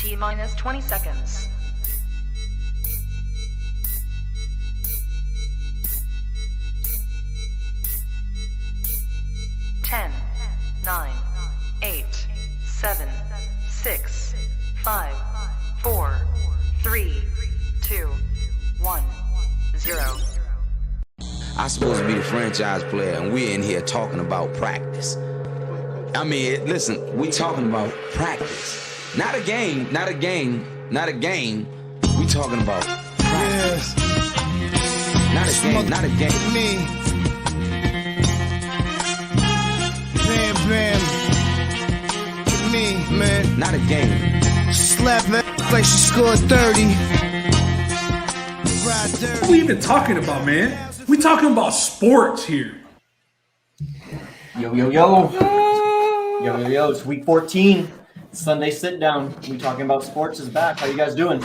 T-minus 20 seconds. 10, 9, 8, 7, 6, 5, 4, 3, 2, 1, 0. I'm supposed to be the franchise player, and we're in here talking about practice. I mean, listen, we talking about practice. Not a game, not a game, not a game. We talking about practice. Not a game, not a game. Me. Bam, bam. Me, man. Not a game. Slap that like she scored 30. What are we even talking about, man? We talking about sports here. Yo, yo, yo. Yo, yo, yo. It's week 14. Sunday sit down. We talking about sports is back. How you guys doing?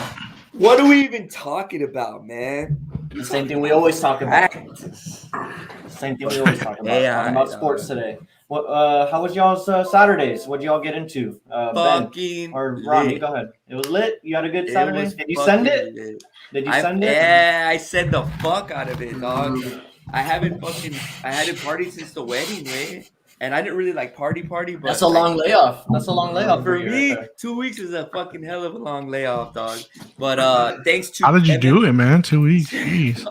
What are we even talking about, man? The same thing we always talk about. Same thing we always talk about. Talking about sports today. What? How was y'all's Saturdays? What'd y'all get into? Ben or Ronnie, go ahead. It was lit. You had a good Saturday. Did you send it? Lit. Did you send it? Yeah, I sent the fuck out of it, dog. I hadn't partied since the wedding, man. And I didn't really like party, but that's a long layoff. That's a long layoff for me. Right 2 weeks is a fucking hell of a long layoff, dog. But thanks to how did you do it, man? 2 weeks. Jeez.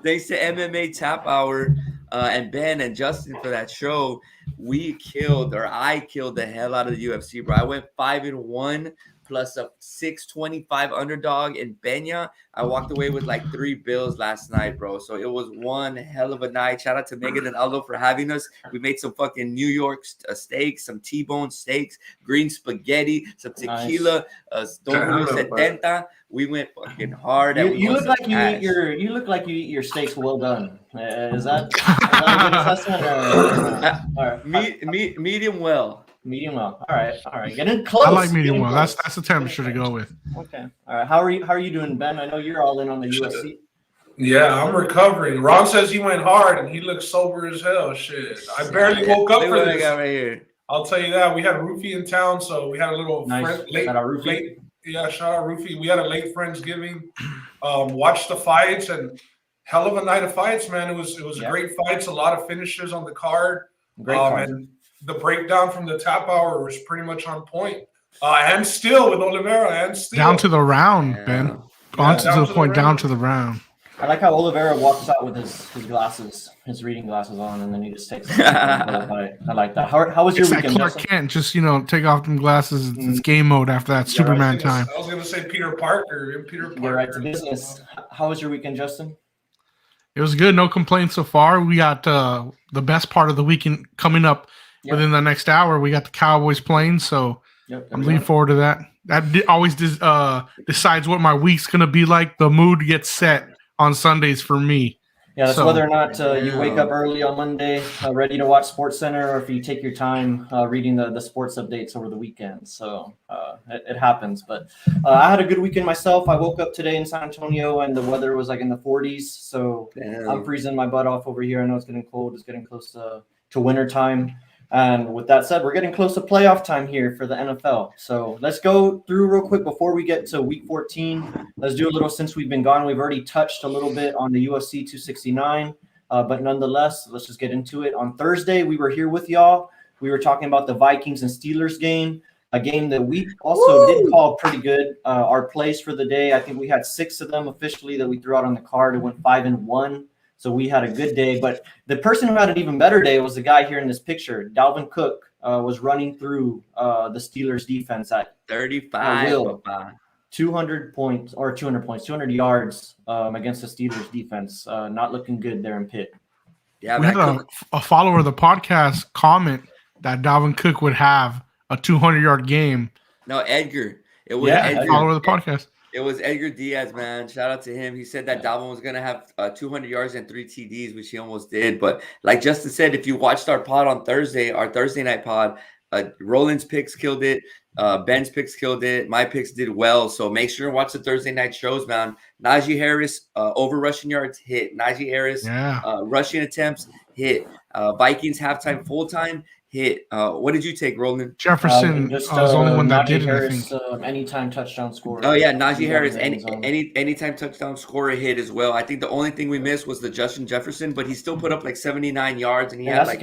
Thanks to MMA Tap Hour and Ben and Justin for that show. I killed the hell out of the UFC, bro. I went 5-1 plus a 625 underdog in Benya. I walked away with like 3 bills last night, bro. So it was one hell of a night. Shout out to Megan and Aldo for having us. We made some fucking New York steaks, some T-bone steaks, green spaghetti, some tequila, Don Julio 70. We went fucking hard. You look like you eat your steaks well done. Is that a good assessment? All right. Medium well. Medium well. All right. Getting close. I like medium well. That's the temperature to go with. Okay. All right. How are you doing, Ben? I know you're all in on the UFC. Yeah, I'm recovering. Ron says he went hard and he looks sober as hell. Shit, I barely woke up for this. I got right here. I'll tell you that we had Roofie in town, so we had a little late. Yeah, shout out Roofie. We had a late Friendsgiving. Watched the fights and hell of a night of fights, man. It was great fights. A lot of finishes on the card. Great fight. And the breakdown from the Tap Hour was pretty much on point. And still with Oliveira, and still down to the round, Ben. On to the point, down to the round. I like how Oliveira walks out with his glasses, his reading glasses on, and then he just takes them. I like that. How was your weekend? Clark Kent, just take off them glasses. It's game mode after that Superman time. I was gonna say Peter Parker. Get right to business. How was your weekend, Justin? It was good. No complaints so far. We got the best part of the weekend coming up within the next hour. We got the Cowboys playing, so I'm looking forward to that. That always decides what my week's gonna be like. The mood gets set on Sundays for me. Yeah, that's whether or not you wake up early on Monday, ready to watch SportsCenter, or if you take your time reading the sports updates over the weekend. So it happens. But I had a good weekend myself. I woke up today in San Antonio, and the weather was like in the 40s. So I'm freezing my butt off over here. I know it's getting cold. It's getting close to winter time. And with that said, we're getting close to playoff time here for the NFL. So let's go through real quick before we get to week 14. Let's do a little since we've been gone. We've already touched a little bit on the UFC 269, but nonetheless, let's just get into it. On Thursday, we were here with y'all. We were talking about the Vikings and Steelers game, a game that we also did call pretty good. Our plays for the day, I think we had 6 of them officially that we threw out on the card. It went 5-1. So we had a good day, but the person who had an even better day was the guy here in this picture. Dalvin Cook was running through the Steelers defense at 35, 200 yards against the Steelers defense. Not looking good there in Pitt. Yeah, we had a follower of the podcast comment that Dalvin Cook would have a 200-yard game. No, Edgar. It was Edgar. Follower of the podcast. It was Edgar Diaz, man. Shout out to him. He said that Dalvin was going to have 200 yards and 3 TDs, which he almost did. But like Justin said, if you watched our pod on Thursday, our Thursday night pod, Roland's picks killed it. Ben's picks killed it. My picks did well. So make sure to watch the Thursday night shows, man. Najee Harris, over rushing yards, hit. Najee Harris, rushing attempts, hit. Vikings halftime, full time, hit. What did you take, Roland? Jefferson was the only one that did Harris, anytime touchdown scorer. Oh yeah, Najee Harris, anytime touchdown scorer hit as well. I think the only thing we missed was the Justin Jefferson, but he still put up like 79 yards, and he had like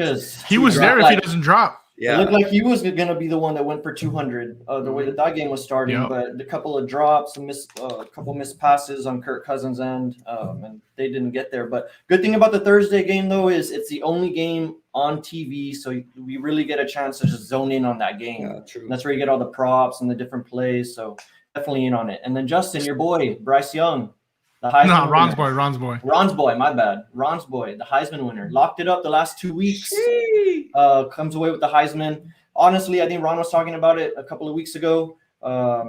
he was there if he doesn't drop. Yeah. It looked like he was going to be the one that went for 200 the way that game was starting, but a couple of drops, a couple missed passes on Kirk Cousins' end, and they didn't get there. But good thing about the Thursday game, though, is it's the only game on TV, so we really get a chance to just zone in on that game. Yeah, true. And that's where you get all the props and the different plays, so definitely in on it. And then Justin, your boy, Bryce Young. The Heisman winner. Ron's boy, my bad. Ron's boy, the Heisman winner. Locked it up the last 2 weeks. Comes away with the Heisman. Honestly, I think Ron was talking about it a couple of weeks ago.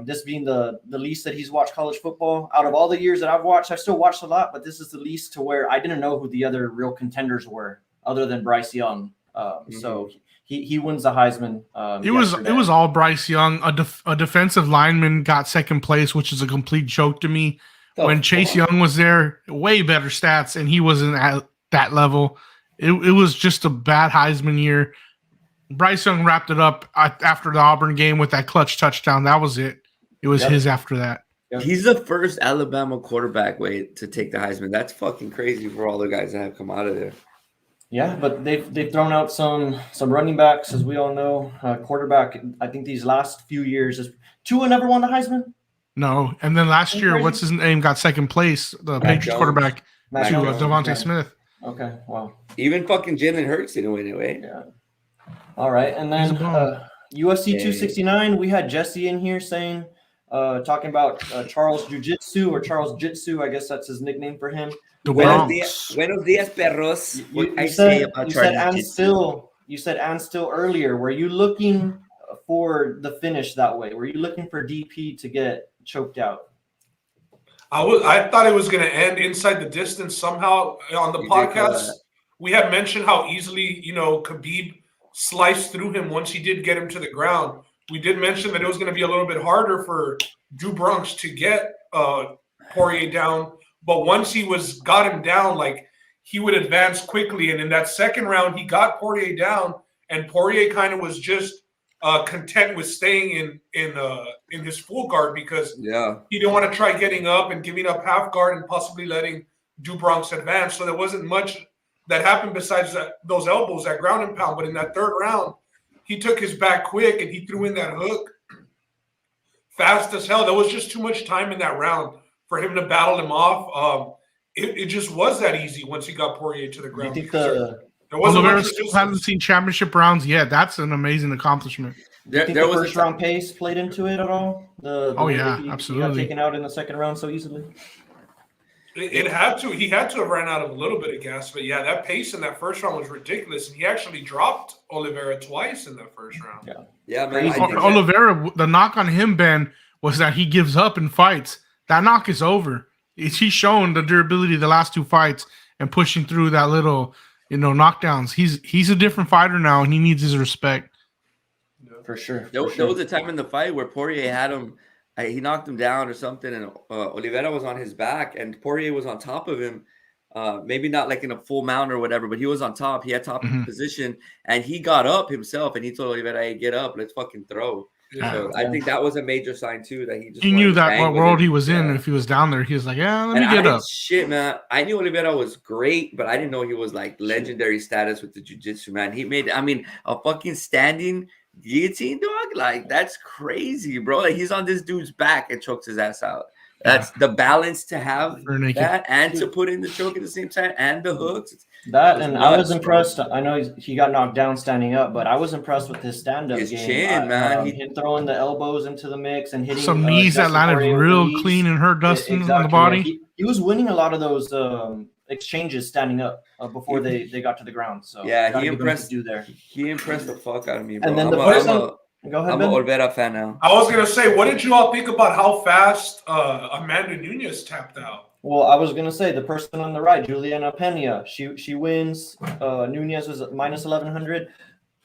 This being the least that he's watched college football. Out of all the years that I've watched, I've still watched a lot, but this is the least to where I didn't know who the other real contenders were other than Bryce Young. So he wins the Heisman. It was all Bryce Young. A defensive lineman got second place, which is a complete joke to me. When Chase Young was there, way better stats, and he wasn't at that level. It was just a bad Heisman year. Bryce Young wrapped it up after the Auburn game with that clutch touchdown. That was it. It was his after that. He's the first Alabama quarterback to take the Heisman. That's fucking crazy for all the guys that have come out of there. Yeah, but they've thrown out some running backs, as we all know. Quarterback, I think these last few years, Tua never won the Heisman. No, and then last year, what's his name, got second place, the Patriots quarterback, to Devontae Smith. Okay, wow. Even fucking Jalen Hurts didn't win it, right? Yeah. All right, and then UFC 269, we had Jesse in here saying, talking about Charles Jiu-Jitsu or Charles Jitsu, I guess that's his nickname for him. Buenos dias, perros. You said and still earlier. Were you looking for the finish that way? Were you looking for DP to get choked out? I thought it was going to end inside the distance somehow. On the podcast, we had mentioned how easily, Khabib sliced through him once he did get him to the ground. We did mention that it was going to be a little bit harder for Drew Bronx to get Poirier down, but once he got him down, like, he would advance quickly. And in that second round, he got Poirier down, and Poirier kind of was just content with staying in his full guard because he didn't want to try getting up and giving up half guard and possibly letting Drew Bronx advance. So there wasn't much that happened besides those elbows, that ground and pound. But in that third round, he took his back quick and he threw in that hook fast as hell. There was just too much time in that round for him to battle him off. It just was that easy once he got Poirier to the ground. You think Oliveira still hasn't seen championship rounds yet. That's an amazing accomplishment. There was first round pace played into it at all? Absolutely. He got taken out in the second round so easily. It had to. He had to have ran out of a little bit of gas, but that pace in that first round was ridiculous, and he actually dropped Oliveira twice in that first round. Man. Oliveira, the knock on him, Ben, was that he gives up in fights. That knock is over. He's shown the durability of the last two fights and pushing through that little, knockdowns. He's a different fighter now, and he needs his respect. For sure. There was a time in the fight where Poirier had him. He knocked him down or something, and Oliveira was on his back, and Poirier was on top of him. Maybe not like in a full mount or whatever, but he was on top. He had top position, and he got up himself, and he told Oliveira, "Hey, get up, let's fucking throw." So I think that was a major sign too that he knew that what world he was in, and if he was down there, he was like, let me get up. Shit, man. I knew Oliveira was great, but I didn't know he was like legendary status with the jiu-jitsu, man. He made, a fucking standing guillotine, dog. Like, that's crazy, bro. Like, he's on this dude's back and chokes his ass out. That's the balance to have that and to put in the choke at the same time and the hooks. I was impressed. I know he got knocked down standing up, but I was impressed with his stand-up game. His chin, man. He throwing the elbows into the mix and hitting some knees that landed real clean and hurt Dustin on the body. He was winning a lot of those exchanges standing up before they got to the ground. So he impressed. He impressed the fuck out of me, bro. And then go ahead, I'm an Oliveira fan now. I was going to say, what did you all think about how fast Amanda Nunes tapped out? Well, I was going to say the person on the right, Juliana Pena, she wins. Nunes was at minus 1,100.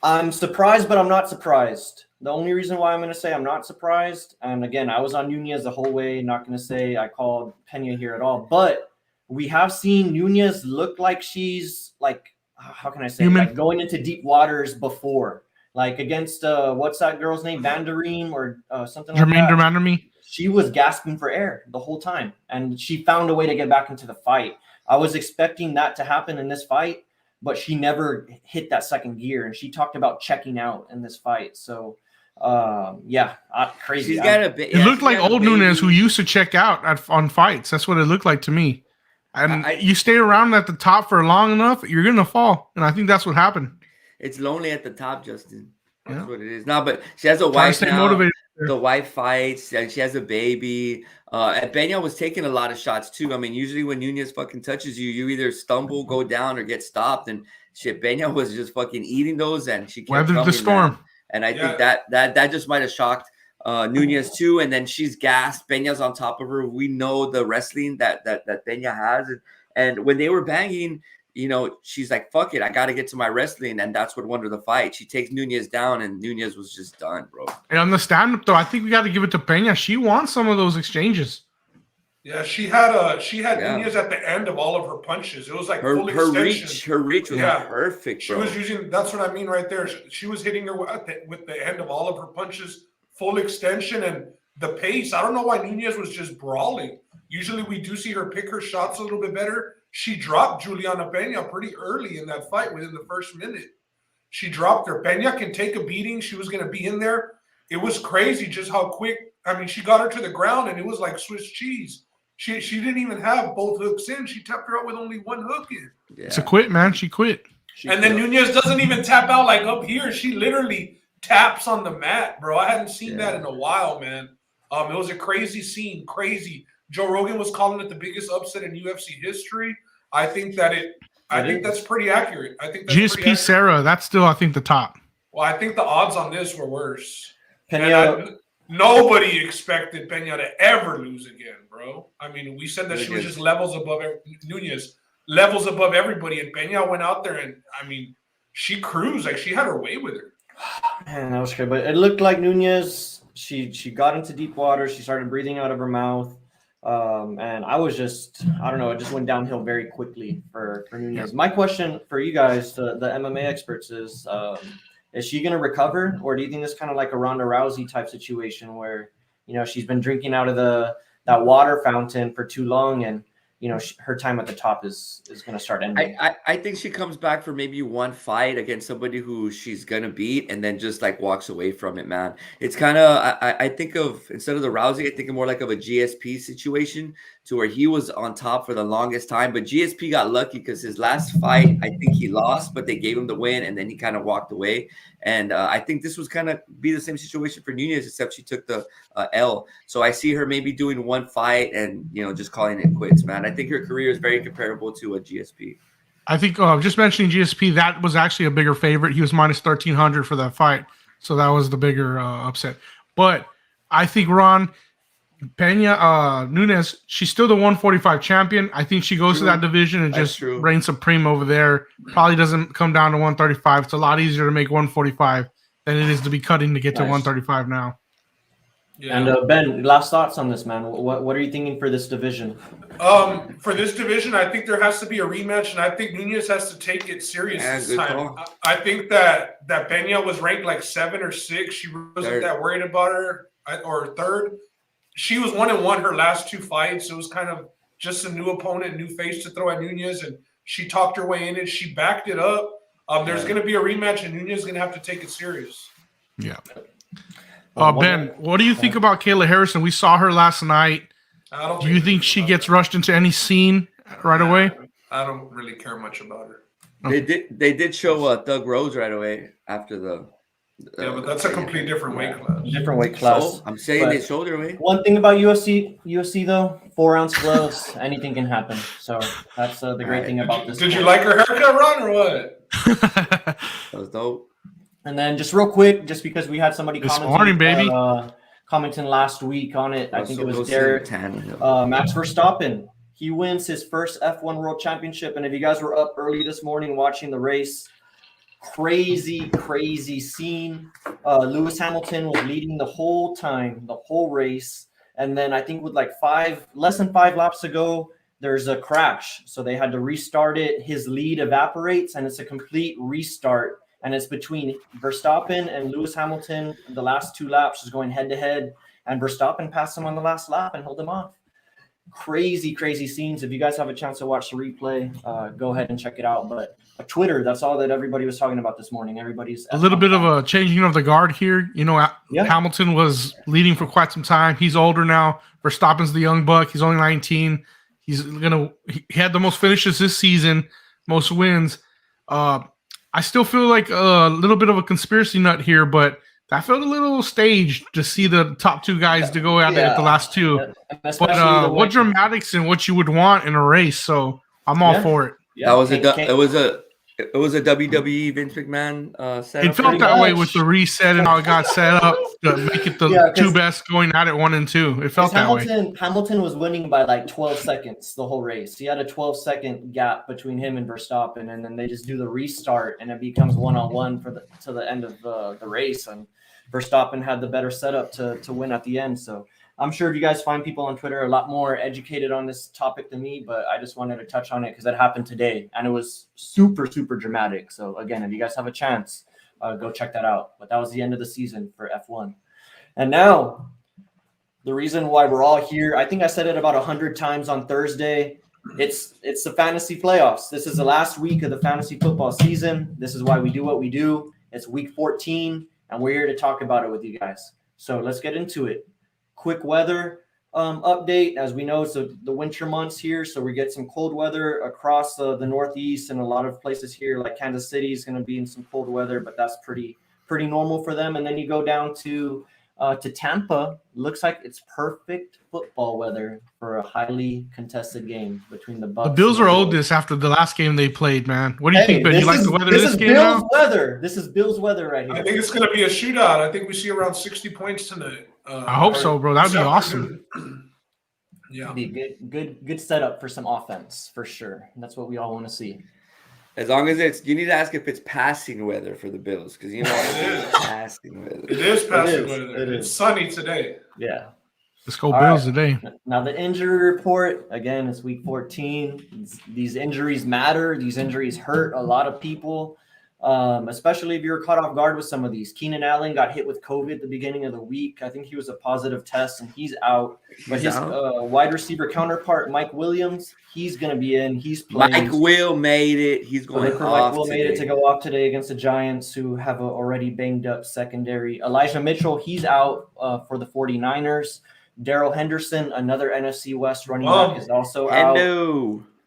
I'm surprised, but I'm not surprised. The only reason why I'm going to say I'm not surprised, and again, I was on Nunez the whole way, not going to say I called Pena here at all, but we have seen Nunez look like she's like, how can I say, like going into deep waters before, like against, what's that girl's name? Vandereen or something like that. Jermaine. She was gasping for air the whole time, and she found a way to get back into the fight. I was expecting that to happen in this fight, but she never hit that second gear, and she talked about checking out in this fight. So, crazy. She's got a bit. It looked like old Nunez, who used to check out on fights. That's what it looked like to me. And you stay around at the top for long enough, you're gonna fall, and I think that's what happened. It's lonely at the top, Justin. That's what it is. No, but she has a wife now. Motivated. The wife fights, and she has a baby. And Pena was taking a lot of shots too. I mean, usually when Nunez fucking touches you, you either stumble, go down, or get stopped. And shit, Pena was just fucking eating those, and she kept weathered the storm. Man. And I think that just might have shocked Nunez too. And then she's gassed. Pena's on top of her. We know the wrestling that Pena has, and when they were banging, you know, she's like, fuck it, I got to get to my wrestling. And that's what won her the fight. She takes Nunez down, and Nunez was just done, bro. And on the stand-up, though, I think we got to give it to Pena. She won some of those exchanges. Yeah, she had Nunez at the end of all of her punches. It was like her full extension. Her reach was perfect, bro. She was using, that's what I mean right there. She was hitting her with the end of all of her punches, full extension, and the pace. I don't know why Nunez was just brawling. Usually we do see her pick her shots a little bit better. She dropped Juliana Pena pretty early in that fight within the first minute. She dropped her. Pena can take a beating. She was going to be in there. It was crazy just how quick. I mean, she got her to the ground, and it was like Swiss cheese. She didn't even have both hooks in. She tapped her out with only one hook in. Yeah. It's a quit, man. She quit. Then Nunez doesn't even tap out like up here. She literally taps on the mat, bro. I hadn't seen that in a while, man. It was a crazy scene. Crazy. Joe Rogan was calling it the biggest upset in UFC history. I think that's pretty accurate. I think that's GSP Sarah, that's still, I think, the top. Well, I think the odds on this were worse. Pena, nobody expected Pena to ever lose again, bro. I mean, we said that she was just levels above Nunez, levels above everybody, and Pena went out there and, I mean, she cruised. Like, she had her way with her. Man, that was good. But it looked like Nunez, she got into deep water. She started breathing out of her mouth. And I was just, I don't know, it just went downhill very quickly for Nunez. My question for you guys, the MMA experts, is she going to recover, or do you think it's kind of like a Ronda Rousey type situation where, you know, she's been drinking out of that water fountain for too long, and, you know, her time at the top is going to start ending? I think she comes back for maybe one fight against somebody who she's going to beat, and then just like walks away from it, man. It's kind of, I think of, instead of the Rousey, I think of more like of a GSP situation, to where he was on top for the longest time. But GSP got lucky because his last fight, I think he lost, but they gave him the win, and then he kind of walked away. And I think this was kind of be the same situation for Nunez, except she took the L. So I see her maybe doing one fight and, you know, just calling it quits, man. I think her career is very comparable to a GSP. I think just mentioning GSP, that was actually a bigger favorite. He was minus 1,300 for that fight. So that was the bigger upset. But I think, Ron, Pena, Nunez, she's still the 145 champion. I think she goes to that division and just reigns supreme over there. Probably doesn't come down to 135. It's a lot easier to make 145 than it is to be cutting to get to 135 now. Yeah. And Ben, last thoughts on this, man. What are you thinking for this division? For this division, I think there has to be a rematch, and I think Nunez has to take it serious this time. I think that Pena was ranked like 7 or 6. She wasn't that worried about her, or third. She was 1-1 her last 2 fights. It was kind of just a new opponent, new face to throw at Nunez, and she talked her way in it. She backed it up. There's going to be a rematch, and Nunez is going to have to take it serious. Yeah. Ben, what do you think about Kayla Harrison? We saw her last night. Do you think she gets rushed into any scene right away? I don't really care much about her. They did show Doug Rose right away after the. Yeah, but that's a complete different weight class. Different weight class. So, I'm saying they showed her weight. One thing about UFC though, 4-ounce gloves, anything can happen. So that's the great thing about this. Did you like her haircut, Ron, or what? That was dope. And then just real quick, just because we had somebody commenting last week on it, I think it was Derek. Max Verstappen. He wins his first F1 World Championship. And if you guys were up early this morning watching the race, crazy scene. Lewis Hamilton was leading the whole time, the whole race. And then I think with like less than 5 laps to go, there's a crash. So they had to restart it. His lead evaporates and it's a complete restart. And it's between Verstappen and Lewis Hamilton. The last 2 laps is going head to head. And Verstappen passed him on the last lap and held him off. Crazy scenes. If you guys have a chance to watch the replay, go ahead and check it out. But Twitter, that's all that everybody was talking about this morning. Everybody's a little bit of a changing of the guard here. You know, Hamilton was leading for quite some time. He's older now. Verstappen's the young buck. He's only 19. He had the most finishes this season, most wins. I still feel like a little bit of a conspiracy nut here, but I felt a little staged to see the top 2 guys to go at it at the last 2. But what dramatics and what you would want in a race, so I'm all for it. Yeah. It was a WWE Vince McMahon setup. It felt that way with the reset and how it got set up to make it the 2 best going at it 1 and 2. It felt that way. Hamilton was winning by like 12 seconds the whole race. He had a 12-second gap between him and Verstappen, and then they just do the restart, and it becomes 1-on-1 to the end of the race. And Verstappen had the better setup to win at the end. So I'm sure if you guys find people on Twitter a lot more educated on this topic than me, but I just wanted to touch on it because it happened today and it was super dramatic. So again, if you guys have a chance, go check that out. But that was the end of the season for F1. And now the reason why we're all here, I think I said it about 100 times on Thursday. It's the fantasy playoffs. This is the last week of the fantasy football season. This is why we do what we do. It's week 14 and we're here to talk about it with you guys. So let's get into it. Quick weather update. As we know, so the winter months here, so we get some cold weather across the Northeast, and a lot of places here like Kansas City is going to be in some cold weather, but that's pretty normal for them. And then you go down to Tampa. Looks like it's perfect football weather for a highly contested game between the Bucs. The Bills are owed this after the last game they played, man. What do you think, Ben? You like the weather this game Bill's now? Weather. This is Bill's weather right here. I think it's going to be a shootout. I think we see around 60 points tonight. I hope so, bro. That'd be awesome. Yeah, be good setup for some offense for sure. That's what we all want to see. As long as you need to ask if it's passing weather for the Bills, because you know it is passing weather. It is passing weather. It's sunny today. Yeah. Let's go Bills today. Now the injury report, again, it's week 14. These injuries matter. These injuries hurt a lot of people, especially if you're caught off guard with some of these. Keenan Allen got hit with COVID at the beginning of the week. I think he was a positive test, and he's out. But his wide receiver counterpart, Mike Williams, he's going to be in. He's playing. Mike Will made it. He's going off Mike Will made it to go off today against the Giants, who have a already banged up secondary. Elijah Mitchell, he's out for the 49ers. Darrell Henderson, another NFC West running back, is also out.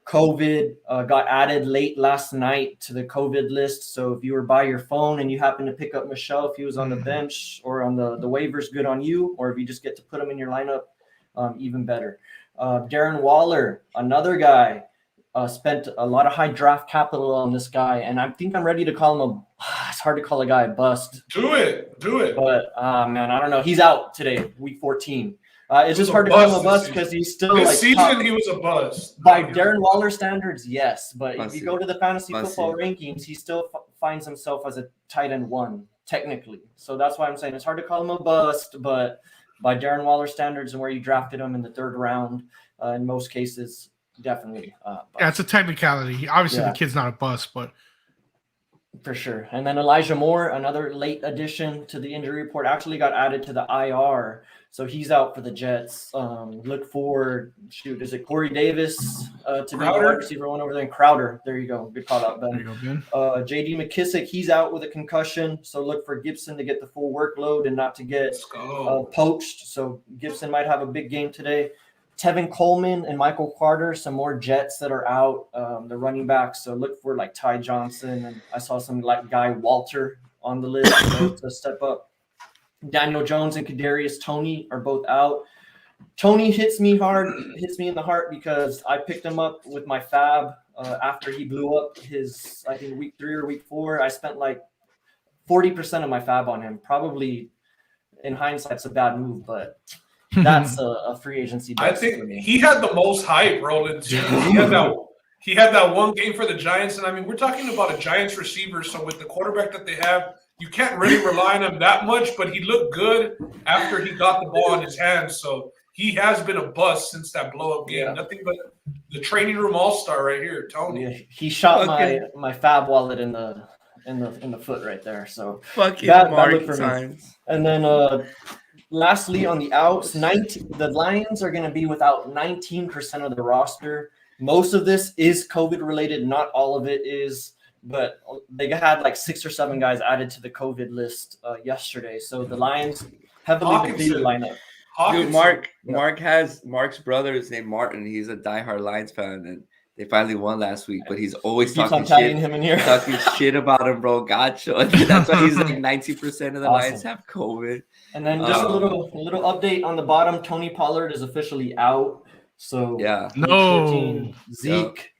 COVID got added late last night to the COVID list. So if you were by your phone and you happen to pick up Michelle, if he was on the bench or on the waivers, good on you. Or if you just get to put him in your lineup, even better. Darren Waller, another guy, spent a lot of high draft capital on this guy. And I think I'm ready to call him it's hard to call a guy a bust. Do it. But, man, I don't know. He's out today, week 14. It's just hard to call him a bust because he's still this season he was a bust. By Darren Waller standards, yes. But if you go to the fantasy football rankings, he still finds himself as a tight end 1, technically. So that's why I'm saying it's hard to call him a bust, but by Darren Waller standards and where you drafted him in the 3rd round, in most cases, definitely. Yeah, it's a technicality. Obviously, the kid's not a bust, but for sure. And then Elijah Moore, another late addition to the injury report, actually got added to the IR. So he's out for the Jets. Look for, is it Corey Davis to be the wide receiver 1 over there? And Crowder. There you go. Good call out, Ben. There you go, Ben. J.D. McKissick, he's out with a concussion. So look for Gibson to get the full workload and not to get poached. So Gibson might have a big game today. Tevin Coleman and Michael Carter, some more Jets that are out, the running backs. So look for like Ty Johnson. And I saw some like Guy Walter on the list to step up. Daniel Jones and Kadarius Toney are both out. Toney hits me in the heart because I picked him up with my fab after he blew up his, I think, week 3 or week 4. I spent like 40% of my fab on him. Probably in hindsight, it's a bad move, but that's a free agency. I think he had the most hype rolling too. He had he had that one game for the Giants, and I mean, we're talking about a Giants receiver. So with the quarterback that they have, you can't really rely on him that much. But he looked good after he got the ball in his hands. So he has been a bust since that blow-up game. Nothing but the training room all-star right here, Tony. Yeah, he shot my Fab wallet in the foot right there. So fucking bad Mark look for me. times. And then lastly, on the outs, the Lions are going to be without 19% of the roster. Most of this is COVID related. Not all of it is, but they had like 6 or 7 guys added to the COVID list yesterday. So the Lions heavily depleted lineup. Dude, Mark's brother is named Martin. He's a diehard Lions fan, and they finally won last week. But he's always talking shit about him, bro. Gotcha. That's why he's like 90% of the Lions have COVID. And then just a little update on the bottom. Tony Pollard is officially out. So no, Zeke,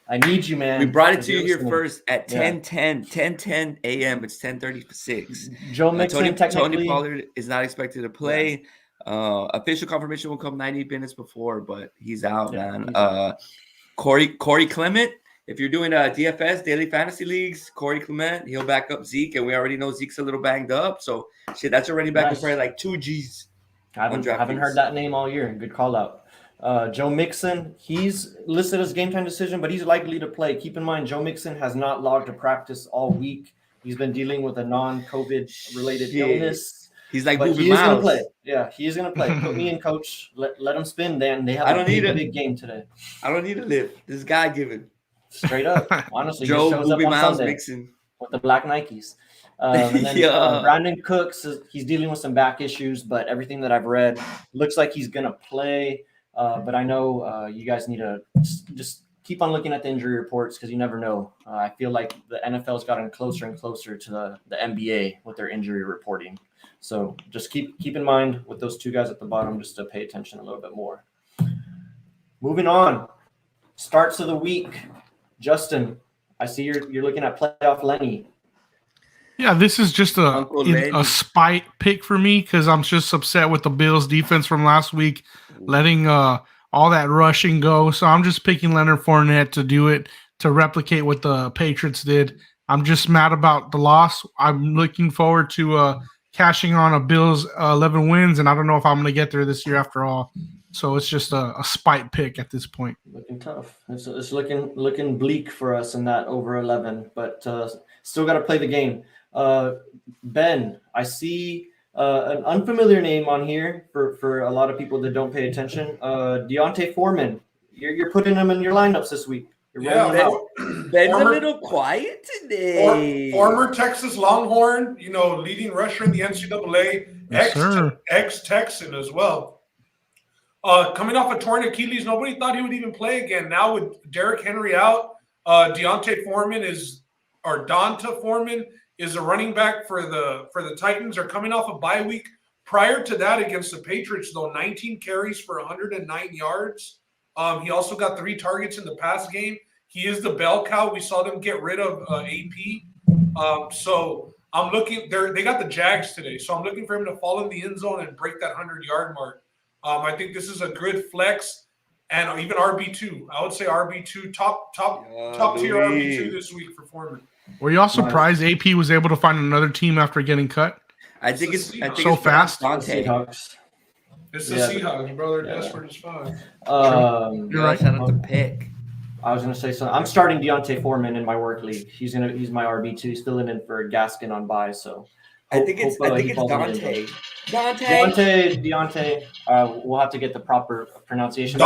I need you, man. We brought it to you here first at 10:10 a.m. It's 10:36. Joe Mixon, Tony Pollard is not expected to play. Official confirmation will come 90 minutes before, but he's out, man. Corey Clement, if you're doing DFS daily fantasy leagues, Corey Clement, he'll back up Zeke, and we already know Zeke's a little banged up. So shit, that's a running back with probably like 2 G's. I haven't heard that name all year. Good call out. Joe Mixon, he's listed as game time decision, but he's likely to play. Keep in mind, Joe Mixon has not logged to practice all week. He's been dealing with a non-COVID related illness. He's like, but he is going to play. Yeah, he is going to play. Put me in, coach. Let him spin. Then they have a big game today. I don't need to live. This guy giving. Straight up. Honestly, Joe he shows up on Miles Sunday Mixon with the black Nikes. And then Brandon Cooks, he's dealing with some back issues, but everything that I've read looks like he's going to play. But I know you guys need to just keep on looking at the injury reports because you never know. I feel like the NFL's gotten closer and closer to the NBA with their injury reporting. So just keep in mind with those 2 guys at the bottom just to pay attention a little bit more. Moving on. Starts of the week. Justin, I see you're looking at playoff Lenny. Yeah, this is just a spite pick for me because I'm just upset with the Bills defense from last week, letting all that rushing go. So I'm just picking Leonard Fournette to do it, to replicate what the Patriots did. I'm just mad about the loss. I'm looking forward to cashing on a Bills 11 wins, and I don't know if I'm going to get there this year after all. So it's just a spite pick at this point. Looking tough. It's looking bleak for us in that over 11, but still got to play the game. Ben, I see an unfamiliar name on here for a lot of people that don't pay attention. Deontay Foreman, you're putting him in your lineups this week. Ben's a little quiet today. Former Texas Longhorn, leading rusher in the NCAA, ex-Texan as well. Coming off a torn Achilles, nobody thought he would even play again. Now with Derrick Henry out, Donta Foreman is a running back for the Titans. Are coming off a bye week. Prior to that, against the Patriots, though, 19 carries for 109 yards. He also got 3 targets in the pass game. He is the bell cow. We saw them get rid of AP. So I'm looking. They got the Jags today, so I'm looking for him to fall in the end zone and break that 100-yard mark. I think this is a good flex and even RB2. I would say RB2, top tier RB2 this week for Foreman. Were y'all surprised AP was able to find another team after getting cut? I think it's so fast. Seahawks. It's the Seahawks, brother. Desperate as fuck. You're right. To pick. I was gonna say something. I'm starting Deontay Foreman in my work league. He's my RB2. He's filling in for Gaskin on bye. So I think it's Dante. Deontay. We'll have to get the proper pronunciation.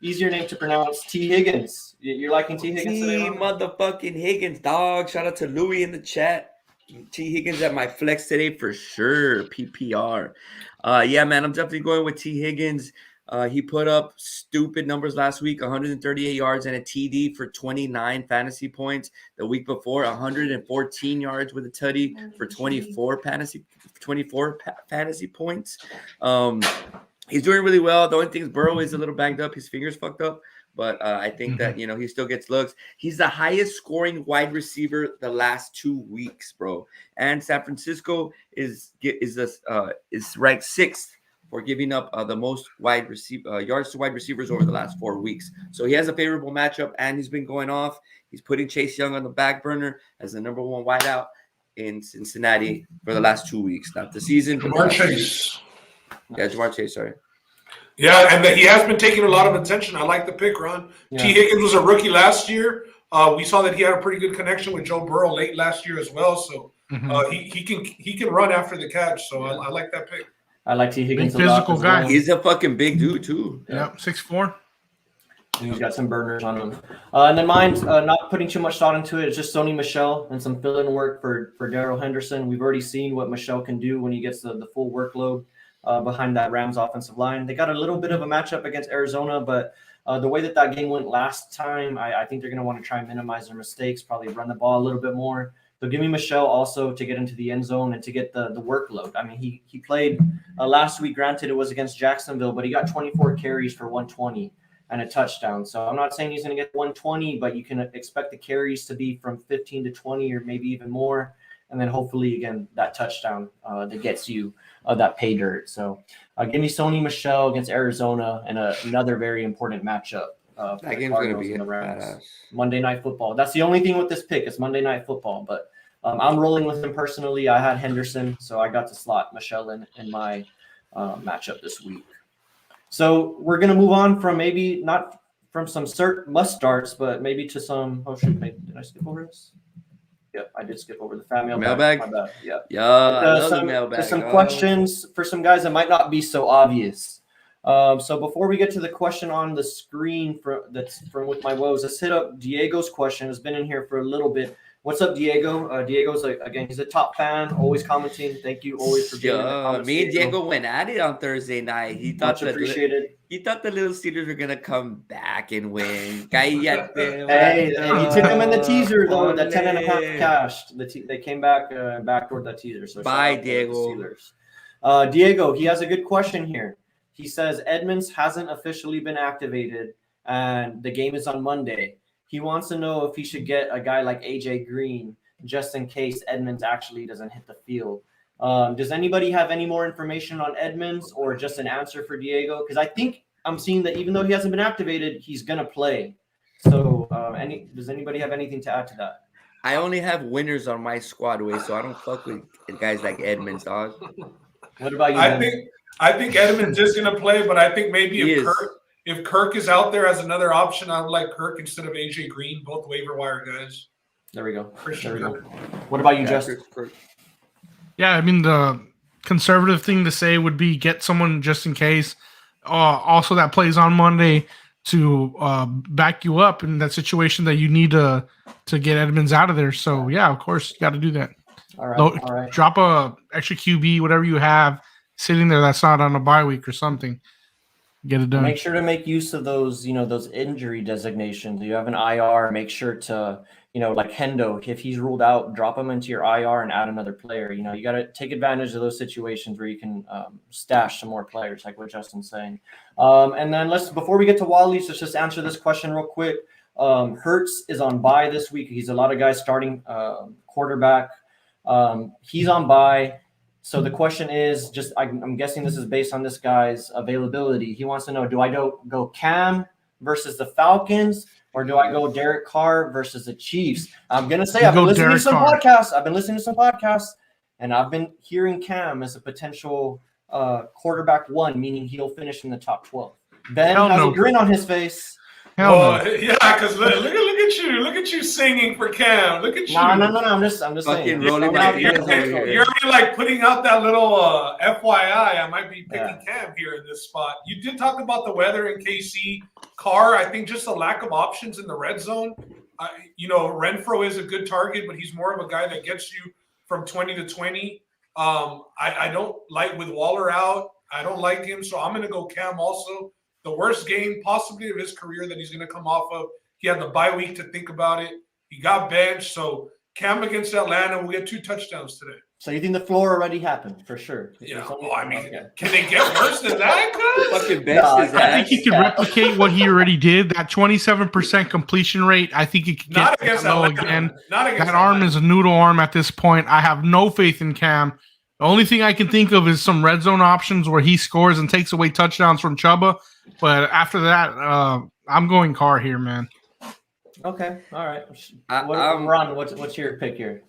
Easier name to pronounce. T. Higgins. You're liking T. Higgins today? Motherfucking Higgins, dog. Shout out to Louis in the chat. T. Higgins at my flex today for sure. PPR. Yeah, man, I'm definitely going with T. Higgins. He put up stupid numbers last week, 138 yards and a TD for 29 fantasy points. The week before, 114 yards with a tutty for 24 fantasy points. He's doing really well. The only thing is Burrow is a little banged up. His finger's fucked up. But I think that, he still gets looks. He's the highest scoring wide receiver the last 2 weeks, bro. And San Francisco is ranked 6th for giving up the most yards to wide receivers over the last 4 weeks. So he has a favorable matchup, and he's been going off. He's putting Chase Young on the back burner as the number 1 wideout in Cincinnati for the last 2 weeks. Not the season, but Jamar Chase. Yeah, Jamar Chase, sorry. Yeah, and he has been taking a lot of attention. I like the pick, Ron. Yeah. T. Higgins was a rookie last year. We saw that he had a pretty good connection with Joe Burrow late last year as well. So he can run after the catch. So I like that pick. I like T. Higgins. Big physical guy. Well. He's a fucking big dude too. Yeah, 6'4". He's got some burners on him. And then mine's not putting too much thought into it. It's just Sony Michel and some fill-in work for Darrell Henderson. We've already seen what Michel can do when he gets the full workload behind that Rams offensive line. They got a little bit of a matchup against Arizona, but the way that game went last time, I think they're going to want to try and minimize their mistakes, probably run the ball a little bit more. So give me Michel also to get into the end zone and to get the workload. I mean, he played last week. Granted, it was against Jacksonville, but he got 24 carries for 120 and a touchdown. So I'm not saying he's going to get 120, but you can expect the carries to be from 15 to 20 or maybe even more. And then hopefully, again, that touchdown that gets you that pay dirt. So give me Sony Michel against Arizona and another very important matchup. That game's going to be Monday Night Football. That's the only thing with this pick. It's Monday Night Football. But I'm rolling with him personally. I had Henderson, so I got to slot Michel in my matchup this week. So we're going to move on from maybe not from some must starts, but maybe to some. Oh, shoot. Did I skip over this? Yep, I did skip over the fan mailbag. Yeah. Some questions for some guys that might not be so obvious. So before we get to the question on the screen that's from with my woes, let's hit up Diego's question. Has been in here for a little bit. What's up, Diego? Diego's again, he's a top fan, always commenting. Thank you always for being in the comments. Me and Diego went at it on Thursday night. He thought the Little Steelers were gonna come back and win. Hey, he took them in the teaser though. That 10.5 cashed. They came back toward that teaser. So bye, Diego. Diego, he has a good question here. He says Edmonds hasn't officially been activated, and the game is on Monday. He wants to know if he should get a guy like AJ Green just in case Edmonds actually doesn't hit the field. Does anybody have any more information on Edmonds or just an answer for Diego? Because I think I'm seeing that even though he hasn't been activated, he's going to play. So does anybody have anything to add to that? I only have winners on my squad, so I don't fuck with guys like Edmonds, dog. What about you? I think Edmonds is going to play, but I think maybe if Kirk is out there as another option, I would like Kirk instead of AJ Green, both waiver wire guys. There we go. What about you, Justin? Yeah, I mean, the conservative thing to say would be get someone just in case. Also, that plays on Monday to back you up in that situation that you need to get Edmonds out of there. So, yeah, of course, you got to do that. All right. Drop a extra QB, whatever you have sitting there that's not on a bye week or something. Get it done. Make sure to make use of those, those injury designations. You have an IR, make sure to, like Hendo, if he's ruled out, drop him into your IR and add another player. You got to take advantage of those situations where you can stash some more players, like what Justin's saying. And then before we get to Wally's, let's just answer this question real quick. Hurts is on bye this week. He's a lot of guys starting quarterback. He's on bye. So the question is I'm guessing this is based on this guy's availability. He wants to know, do I go Cam versus the Falcons or do I go Derek Carr versus the Chiefs? I'm going to say I've been listening to some podcasts and I've been hearing Cam as a potential quarterback one, meaning he'll finish in the top 12. Ben has a grin on his face. Yeah, because look at you singing for Cam. Look at you. No. I'm just saying. You're already like putting out that little FYI. I might be picking Cam here in this spot. You did talk about the weather in KC. Carr, I think just a lack of options in the red zone. Renfro is a good target, but he's more of a guy that gets you from 20 to 20. I don't like with Waller out. I don't like him, so I'm going to go Cam also. The worst game possibly of his career that he's going to come off of. He had the bye week to think about it. He got benched. So Cam against Atlanta will get 2 touchdowns today. So you think the floor already happened for sure? Yeah. Can they get worse than that? Fucking bench I think he could replicate what he already did. That 27% completion rate. I think he could get low again. That arm is a noodle arm at this point. I have no faith in Cam The only thing I can think of is some red zone options where he scores and takes away touchdowns from Chuba. But after that, I'm going Carr here, man. Okay, all right. Ron, what's your pick here?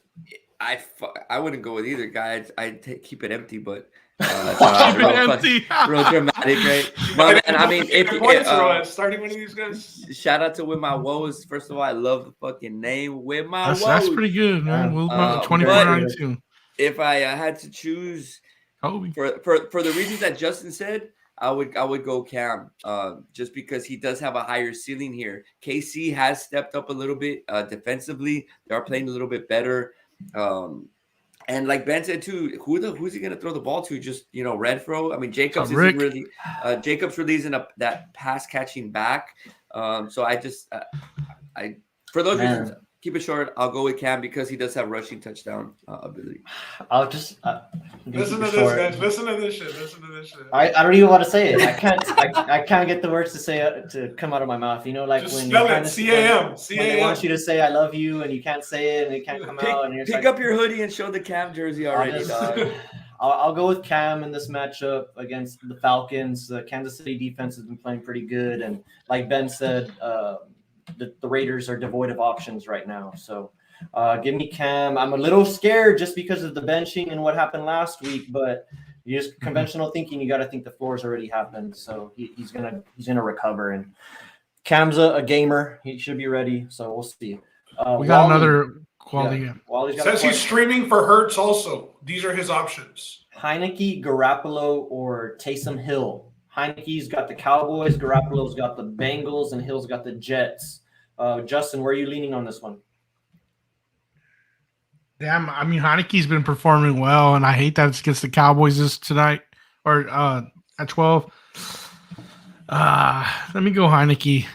I wouldn't go with either guy. I'd keep it empty, but keep it empty. Real dramatic, right? No, man. I mean, starting one of these guys. Shout out to With My Woes. First of all, I love the fucking name With My Woes. That's pretty good, man. 2492. If I had to choose for the reasons that Justin said, I would go Cam, just because he does have a higher ceiling here. KC has stepped up a little bit defensively. They are playing a little bit better. And like Ben said too, who's he gonna throw the ball to? Just Renfro. I mean, Jacobs isn't really Jacobs really isn't that pass catching back. So I just for those reasons, keep it short. I'll go with Cam because he does have rushing touchdown ability. I'll just listen to this, guys. Listen to this shit. I don't even want to say it. I can't get the words to say to come out of my mouth. Like just when spell it. C-A-M. They want you to say I love you and you can't say it and it can't come out. And pick up your hoodie and show the Cam jersey already, dog. I'll go with Cam in this matchup against the Falcons. The Kansas City defense has been playing pretty good, and like Ben said, the Raiders are devoid of options right now. So give me Cam. I'm a little scared just because of the benching and what happened last week, but just conventional thinking, you got to think the floor's already happened. So he's gonna recover. And Cam's a gamer. He should be ready. So we'll see. We got another quality. Yeah. Says he's streaming for Hurts also. These are his options. Heineke, Garoppolo, or Taysom Hill. Heineke's got the Cowboys, Garoppolo's got the Bengals, and Hill's got the Jets. Justin, where are you leaning on this one? Damn, I mean, Heineke's been performing well, and I hate that it's against the Cowboys tonight or at 12. Let me go Heineke.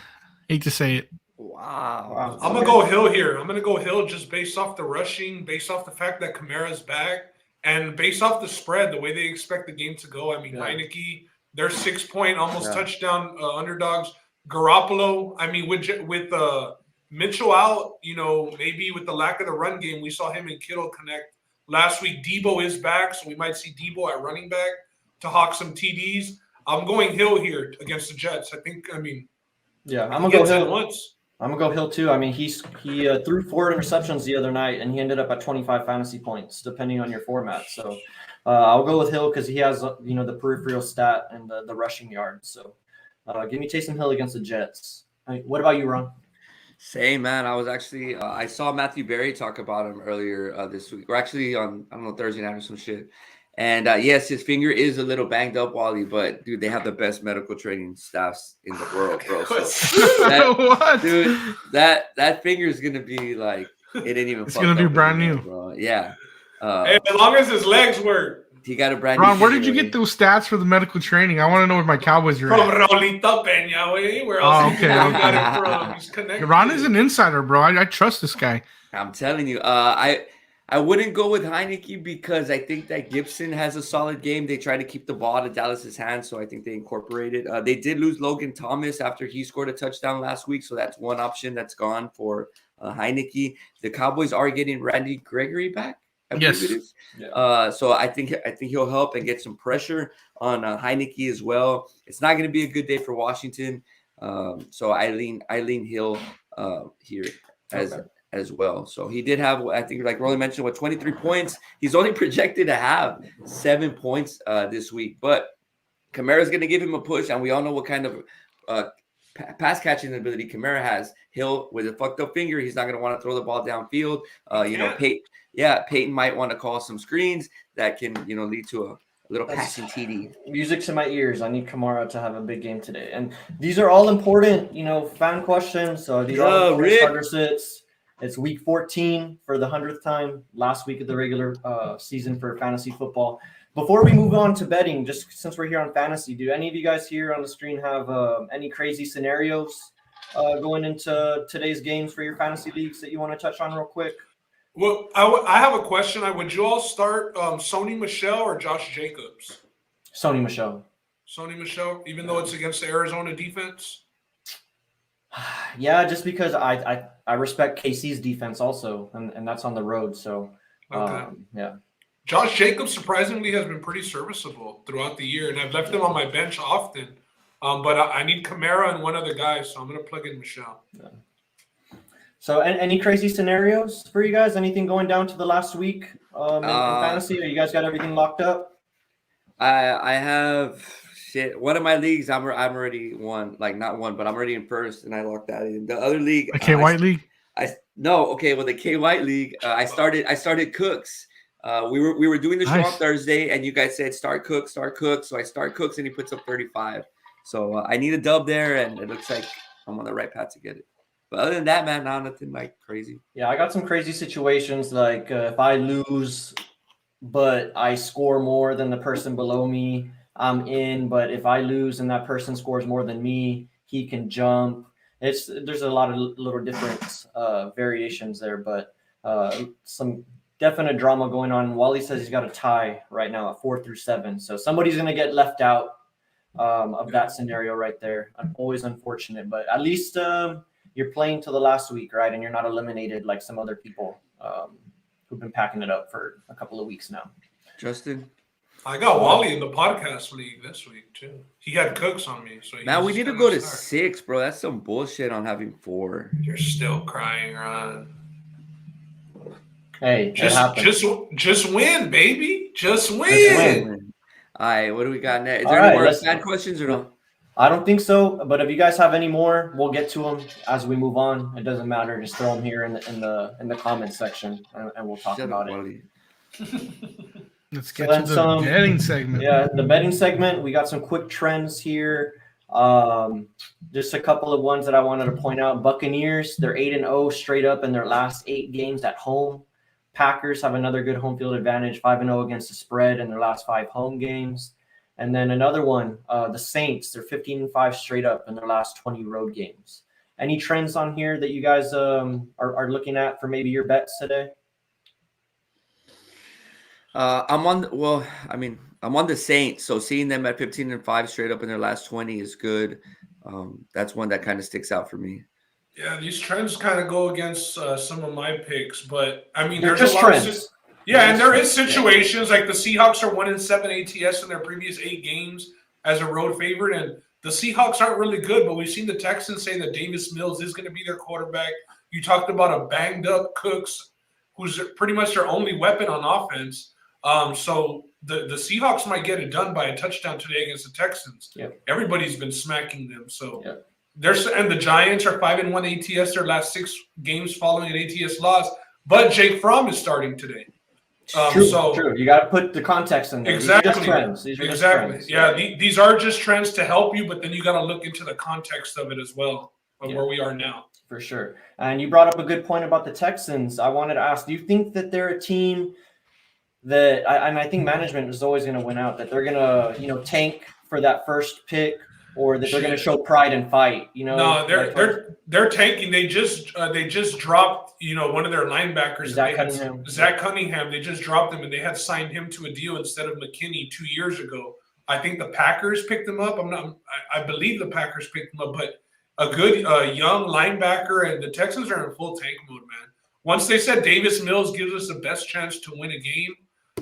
Hate to say it. Wow. I'm going to go Hill here. I'm going to go Hill just based off the rushing, based off the fact that Kamara's back, and based off the spread, the way they expect the game to go. I mean, Heineke, they're 6-point, almost touchdown underdogs. Garoppolo, I mean, with Mitchell out, maybe with the lack of the run game, we saw him and Kittle connect last week. Debo is back, so we might see Debo at running back to hawk some TDs. I'm going Hill here against the Jets. I'm gonna go Hill once. I'm gonna go Hill too. I mean, he threw 4 interceptions the other night, and he ended up at 25 fantasy points, depending on your format. So I'll go with Hill because he has the peripheral stat and the rushing yards. So give me Taysom Hill against the Jets. What about you, Ron? Same, man. I was actually I saw Matthew Berry talk about him earlier this week. We're actually on Thursday night or some shit. And yes, his finger is a little banged up, Wally, but dude, they have the best medical training staffs in the world, bro. So that finger is gonna be like it ain't even. It's gonna be brand new, bro. Yeah. Hey, as long as his legs work. He got a brand Ron, where did you get those stats for the medical training? I want to know where my Cowboys are at. From Raulito Peña, where else he got it from? He's connected. Ron is an insider, bro. I trust this guy. I'm telling you, I wouldn't go with Heineke because I think that Gibson has a solid game. They try to keep the ball out of Dallas's hands, so I think they incorporated. They did lose Logan Thomas after he scored a touchdown last week, so that's one option that's gone for Heineke. The Cowboys are getting Randy Gregory back. I believe it is. Yeah. So I think he'll help and get some pressure on Heineke as well. It's not going to be a good day for Washington, so I lean Hill here as well. So he did have, I think, like Rolly mentioned, 23 points. He's only projected to have 7 points this week, but Kamara's going to give him a push, and we all know what kind of pass catching ability Kamara has. Hill with a fucked up finger, he's not going to want to throw the ball downfield. Peyton might want to call some screens that can, lead to a little passing TD. Music to my ears. I need Kamara to have a big game today. And these are all important, fan questions. So these are all starter sits. It's week 14 for the 100th time, last week of the regular season for fantasy football. Before we move on to betting, just since we're here on fantasy, do any of you guys here on the screen have any crazy scenarios going into today's games for your fantasy leagues that you want to touch on real quick? Well, I have a question. Would you all start Sony Michel or Josh Jacobs? Sony Michel. Sony Michel, even though it's against the Arizona defense? Yeah, just because I respect KC's defense also, and that's on the road. So, yeah. Josh Jacobs surprisingly has been pretty serviceable throughout the year, and I've left him on my bench often. But I need Kamara and one other guy, so I'm going to plug in Michelle. Yeah. So, any crazy scenarios for you guys? Anything going down to the last week in fantasy? Or you guys got everything locked up? I have one of my leagues. I'm already won, like not one, but I'm already in first, and I locked that in. The other league, the K White League. Well, the K White League. I started Cooks. We were doing the show on Thursday, and you guys said start Cooks. So I start Cooks, and he puts up 35. So I need a dub there, and it looks like I'm on the right path to get it. But other than that, man, nothing like crazy. Yeah, I got some crazy situations. Like if I lose, but I score more than the person below me, I'm in. But if I lose and that person scores more than me, he can jump. There's a lot of little different variations there, but some definite drama going on. Wally says he's got a tie right now at 4 through 7. So somebody's going to get left out of that scenario right there. I'm always unfortunate, but at least you're playing till the last week, right? And you're not eliminated like some other people who've been packing it up for a couple of weeks now. Justin? I got Wally in the podcast league this week, too. He had Cooks on me. So now we need to go to 6, bro. That's some bullshit on having 4. You're still crying, Ron. Hey, just win, baby. Just win. All right, what do we got next? Is there any more bad questions or no? I don't think so. But if you guys have any more, we'll get to them as we move on. It doesn't matter. Just throw them here in the comment section, and we'll talk about it. Let's get to the betting segment. Yeah, the betting segment. We got some quick trends here. Just a couple of ones that I wanted to point out. Buccaneers, they're 8-0 straight up in their last 8 games at home. Packers have another good home field advantage, 5-0 against the spread in their last 5 home games. And then another one, the Saints, they're 15-5 straight up in their last 20 road games. Any trends on here that you guys are looking at for maybe your bets today? I'm on the Saints, so seeing them at 15-5 straight up in their last 20 is good. That's one that kind of sticks out for me. Yeah, these trends kind of go against some of my picks, but I mean, there's a lot trends. of and there is situations like the Seahawks are 1-7 ATS in their previous 8 games as a road favorite, and the Seahawks aren't really good, but we've seen the Texans say that Davis Mills is going to be their quarterback. You talked about a banged up Cooks, who's pretty much their only weapon on offense. So the Seahawks might get it done by a touchdown today against the Texans. Yep. Everybody's been smacking them. So and the Giants are 5-1 ATS their last 6 games following an ATS loss. But Jake Fromm is starting today. True. You got to put the context in there. Exactly. These are just trends. These are just trends. Yeah, these are just trends to help you, but then you got to look into the context of it as well, of where we are now. For sure. And you brought up a good point about the Texans. I wanted to ask, do you think that they're a team that I think management is always going to win out, that they're going to, tank for that first pick, or that they're going to show pride and fight, No, they're tanking. They just dropped, one of their linebackers, Zach Cunningham. They just dropped him, and they had signed him to a deal instead of McKinney 2 years ago. I think the Packers picked him up. I believe the Packers picked him up, but a good young linebacker, and the Texans are in full tank mode, man. Once they said Davis Mills gives us the best chance to win a game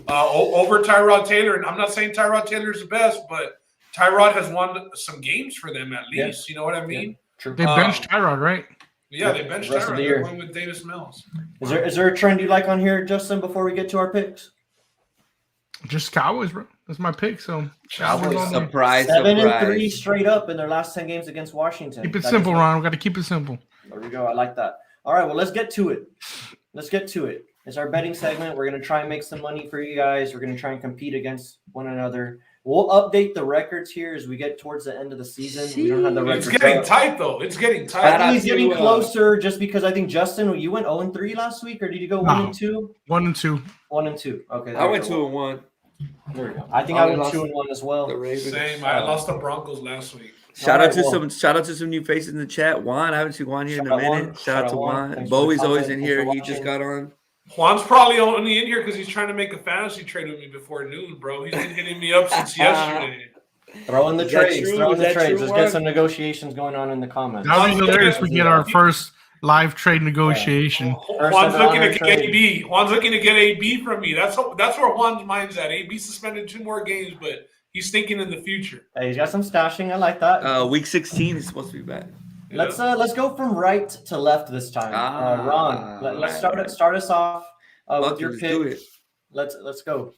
over Tyrod Taylor, and I'm not saying Tyrod Taylor is the best, but Tyrod has won some games for them at least. Yeah. You know what I mean? Yeah, true. They benched Tyrod, right? Yeah, they benched Tyrod. They're going with Davis Mills. Is there a trend you like on here, Justin, before we get to our picks? Just Cowboys, bro. That's my pick. So Cowboys, surprise. 7-3 straight up in their last 10 games against Washington. Keep it simple, Ron. We got to keep it simple. There we go. I like that. All right, well, let's get to it. It's our betting segment. We're going to try and make some money for you guys. We're going to try and compete against one another. We'll update the records here as we get towards the end of the season. We don't have the records. It's getting tight, though. It's getting tight. I think he's getting closer just because I think, Justin, you went 0-3 last week, or did you go 1-2? 1-2. 1-2. Okay. I went 2-1. There we go. I think I went 2-1 as well. Same. I lost the Broncos last week. Shout out to some new faces in the chat. Juan, I haven't seen Juan here in a minute. Shout out to Juan. Bowie's always in here. He just got on. Juan's probably only in here because he's trying to make a fantasy trade with me before noon, bro. He's been hitting me up since yesterday. Throw in the trades. Let's get some negotiations going on in the comments. That'll be hilarious. We get our first live trade negotiation. Juan's looking to get AB. Juan's looking to get AB from me. That's where Juan's mind's at. AB suspended 2 more games, but he's thinking in the future. Hey, he's got some stashing. I like that. Week 16 is supposed to be back. Let's go from right to left this time. Ron, let's start us off with your pick. Let's go.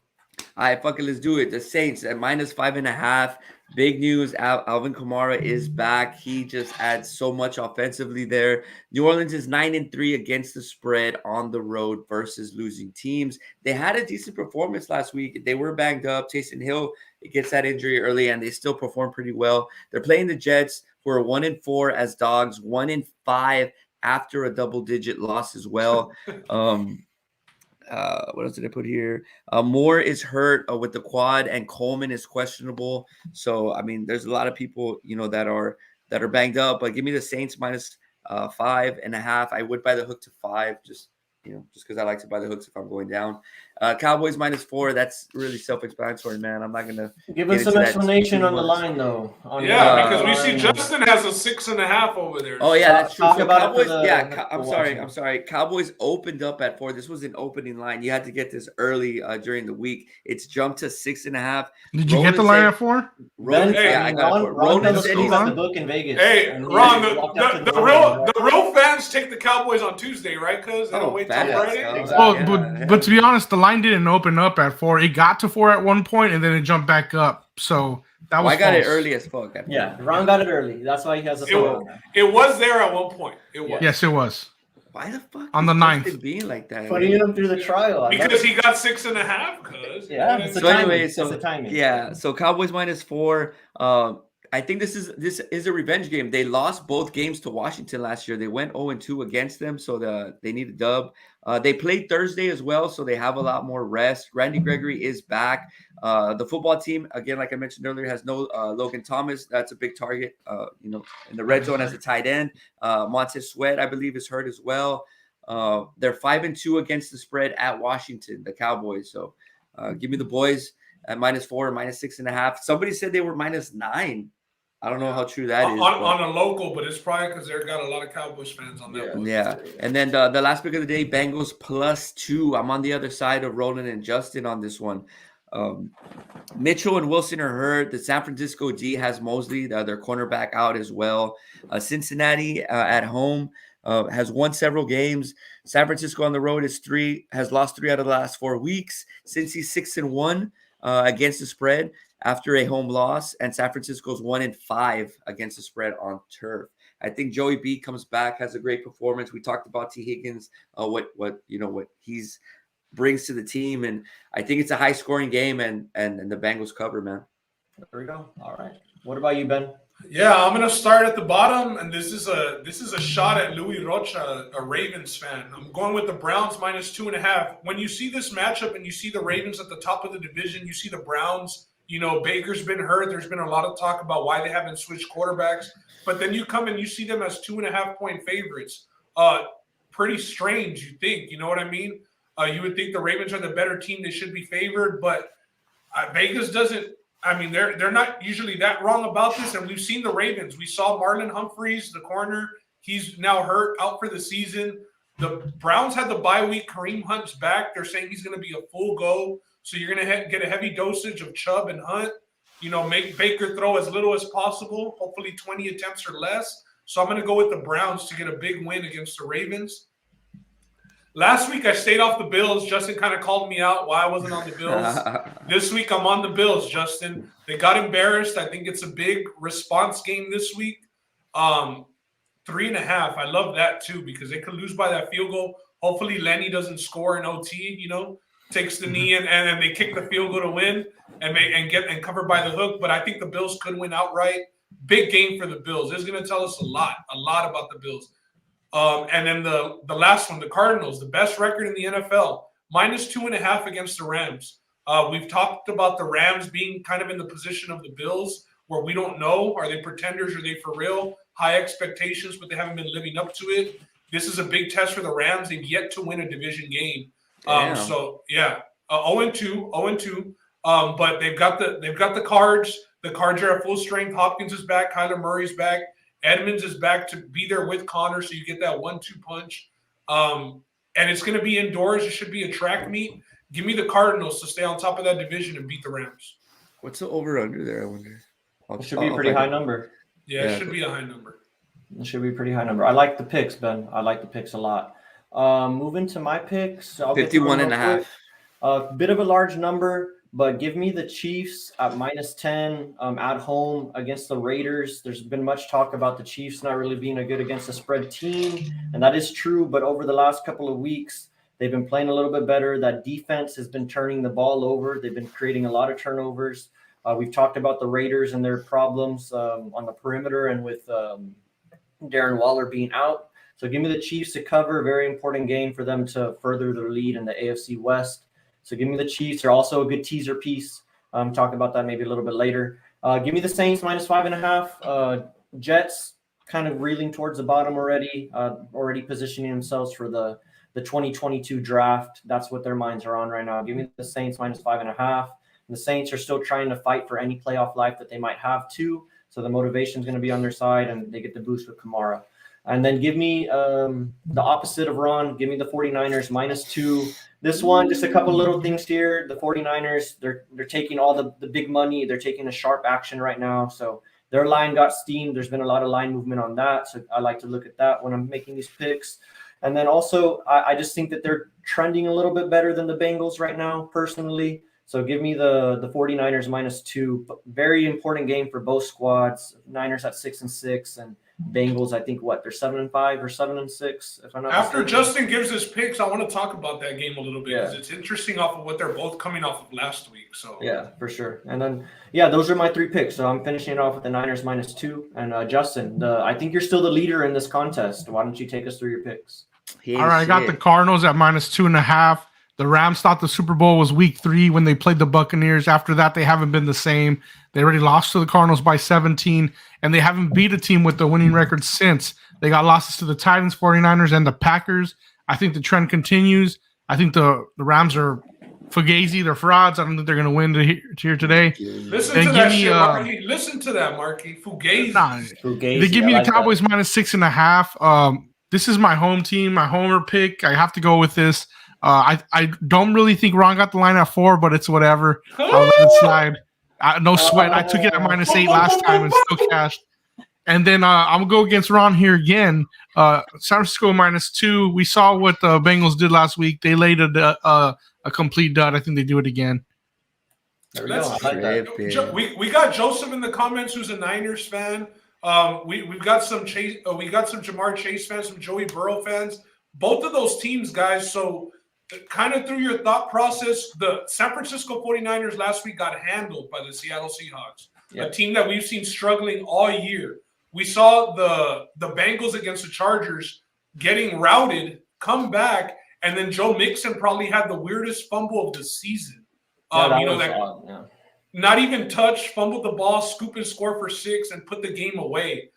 All right, fuck it, let's do it. The Saints at -5.5. Big news, Alvin Kamara is back. He just adds so much offensively there. New Orleans is 9-3 against the spread on the road versus losing teams. They had a decent performance last week. They were banged up. Taysom Hill gets that injury early, and they still perform pretty well. They're playing the Jets, who are 1-4 as dogs, 1-5 after a double-digit loss as well. What else did I put here? Moore is hurt with the quad, and Coleman is questionable. So, I mean, there's a lot of people, that are banged up. But give me the Saints -5.5. I would buy the hook to 5, just because I like to buy the hooks if I'm going down. Cowboys -4. That's really self-explanatory, man. I'm not gonna give us some explanation on the line, though. Because we see Justin has a 6.5 over there. Oh yeah, that's true. Talk about Cowboys, I'm sorry. Cowboys opened up at 4. This was an opening line. You had to get this early during the week. It's jumped to 6.5. Did you get the line at 4? Ron, I got it. Ron got the book in Vegas. Hey, Ron, the real fans take the Cowboys on Tuesday, right? Because they don't wait till Friday. Well, but to be honest, the line didn't open up at 4. It got to 4 at one point, and then it jumped back up. So that was. I got it early as fuck. Ron got it early. That's why he has a. It was there at one point. It was. Yes, it was. Why the fuck on the 9th? Being like that, putting him through the trial because he got 6.5. So anyway, timing. Yeah. So Cowboys -4. I think this is a revenge game. They lost both games to Washington last year. They went 0-2 against them, so they need a dub. They played Thursday as well, so they have a lot more rest. Randy Gregory is back. The football team, again, like I mentioned earlier, has no Logan Thomas. That's a big target, in the red zone as a tight end. Montez Sweat, I believe, is hurt as well. They're 5-2 against the spread at Washington, the Cowboys. So give me the boys at -4, -6.5. Somebody said they were -9. I don't know how true that is. On a local, but it's probably because they've got a lot of Cowboys fans on that. Yeah. And then the last pick of the day, Bengals +2. I'm on the other side of Roland and Justin on this one. Mitchell and Wilson are hurt. The San Francisco D has Mosley, their cornerback, out as well. Cincinnati at home has won several games. San Francisco on the road has lost 3 out of the last 4 weeks. Cincy's 6-1 against the spread after a home loss, and San Francisco's 1-5 against the spread on turf. I think Joey B comes back, has a great performance. We talked about T. Higgins, what he's brings to the team, and I think it's a high scoring game, and the Bengals cover, man. There we go. All right. What about you, Ben? Yeah, I'm gonna start at the bottom, and this is a shot at Louis Rocha, a Ravens fan. I'm going with the Browns -2.5. When you see this matchup and you see the Ravens at the top of the division, you see the Browns. Baker's been hurt. There's been a lot of talk about why they haven't switched quarterbacks. But then you come and you see them as 2.5-point favorites. Pretty strange, you think. You know what I mean? You would think the Ravens are the better team. They should be favored. But Vegas doesn't. I mean, they're not usually that wrong about this. And we've seen the Ravens. We saw Marlon Humphreys, the corner. He's now hurt, out for the season. The Browns had the bye week. Kareem Hunt's back. They're saying he's going to be a full go. So you're going to get a heavy dosage of Chubb and Hunt. Make Baker throw as little as possible, hopefully 20 attempts or less. So I'm going to go with the Browns to get a big win against the Ravens. Last week, I stayed off the Bills. Justin kind of called me out why I wasn't on the Bills. This week, I'm on the Bills, Justin. They got embarrassed. I think it's a big response game this week. 3.5. I love that, too, because they could lose by that field goal. Hopefully, Lenny doesn't score in OT, takes the knee and then they kick the field goal to win and cover by the hook. But I think the Bills could win outright. Big game for the Bills. This is going to tell us a lot about the Bills. And then the last one, the Cardinals, the best record in the NFL, -2.5 against the Rams. We've talked about the Rams being kind of in the position of the Bills where we don't know, are they pretenders? Are they for real? High expectations, but they haven't been living up to it. This is a big test for the Rams. They've yet to win a division game. 0-2. But they've got the Cards. The Cards are at full strength. Hopkins is back. Kyler Murray's back. Edmonds is back to be there with Connor, so you get that 1-2 punch. And it's going to be indoors. It should be a track meet. Give me the Cardinals to stay on top of that division and beat the Rams. What's the over/under there? I wonder. It should be a pretty high number. Yeah, it should be a high number. It should be a pretty high number. I like the picks, Ben. I like the picks a lot. Moving to my picks. 51.5. A bit of a large number, but give me the Chiefs at -10 at home against the Raiders. There's been much talk about the Chiefs not really being a good against the spread team, and that is true. But over the last couple of weeks, they've been playing a little bit better. That defense has been turning the ball over. They've been creating a lot of turnovers. We've talked about the Raiders and their problems on the perimeter and with Darren Waller being out. So give me the Chiefs to cover. Very important game for them to further their lead in the AFC West. So give me the Chiefs. They're also a good teaser piece. Talk about that maybe a little bit later. Give me the Saints -5.5. Jets kind of reeling towards the bottom already, already positioning themselves for the 2022 draft. That's what their minds are on right now. Give me the Saints -5.5. The Saints are still trying to fight for any playoff life that they might have too. So the motivation is going to be on their side, and they get the boost with Kamara. And then give me the opposite of Ron. Give me the 49ers -2. This one, just a couple little things here. The 49ers, they're taking all the big money. They're taking a sharp action right now. So their line got steamed. There's been a lot of line movement on that. So I like to look at that when I'm making these picks. And then also, I just think that they're trending a little bit better than the Bengals right now, personally. So give me the 49ers -2. Very important game for both squads. Niners at 6-6, and Bengals, I think, they're 7-5 or 7-6. If I'm not After mistaken. Justin gives his picks, I want to talk about that game a little bit because it's interesting off of what they're both coming off of last week. So yeah, for sure. And then those are my 3 picks. So I'm finishing it off with the Niners -2. And Justin, I think you're still the leader in this contest. Why don't you take us through your picks? All right, I got the Cardinals at -2.5. The Rams thought the Super Bowl was week 3 when they played the Buccaneers. After that, they haven't been the same. They already lost to the Cardinals by 17, and they haven't beat a team with the winning record since. They got losses to the Titans, 49ers, and the Packers. I think the trend continues. I think the Rams are fugazi. They're frauds. I don't think they're going to win here today. Listen to that shit, Marky. Listen to that, Marky. Fugazi. Fugazi. They give me the Cowboys -6.5. This is my home team, my homer pick. I have to go with this. I don't really think Ron got the line at 4, but it's whatever. I'll let it slide. No sweat. I took it at -8 last time and still cashed. And then I'm going to go against Ron here again. San Francisco -2. We saw what the Bengals did last week. They laid a complete dud. I think they do it again. There we go. I like that. We got Joseph in the comments, who's a Niners fan. We've got some Chase. We got some Jamar Chase fans, some Joey Burrow fans. Both of those teams, guys. So kind of through your thought process, the San Francisco 49ers last week got handled by the Seattle Seahawks, a team that we've seen struggling all year. We saw the Bengals against the Chargers getting routed, come back, and then Joe Mixon probably had the weirdest fumble of the season. Not even touched, fumbled the ball, scoop and score for 6, and put the game away.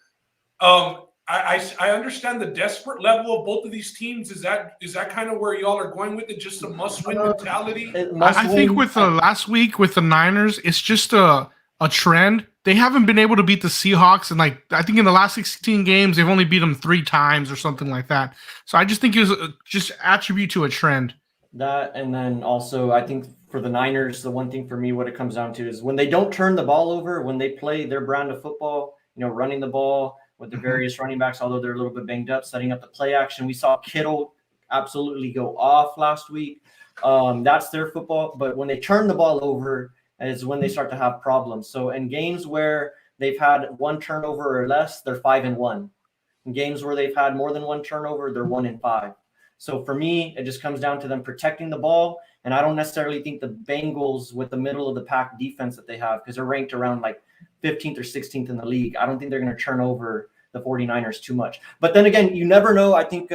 I understand the desperate level of both of these teams. Is that kind of where y'all are going with it? Just a must-win mentality? I think with last week with the Niners, it's just a trend. They haven't been able to beat the Seahawks, and I think in the last 16 games, they've only beat them 3 times or something like that. So I just think it was just attribute to a trend. That, and then also I think for the Niners, the one thing for me, what it comes down to is when they don't turn the ball over, when they play their brand of football, running the ball with the various running backs, although they're a little bit banged up, setting up the play action. We saw Kittle absolutely go off last week. That's their football. But when they turn the ball over is when they start to have problems. So in games where they've had 1 turnover or less, they're 5-1. In games where they've had more than 1 turnover, they're 1-5. So for me, it just comes down to them protecting the ball. And I don't necessarily think the Bengals, with the middle of the pack defense that they have, because they're ranked around 15th or 16th in the league, I don't think they're going to turn over the 49ers too much. But then again, you never know. I think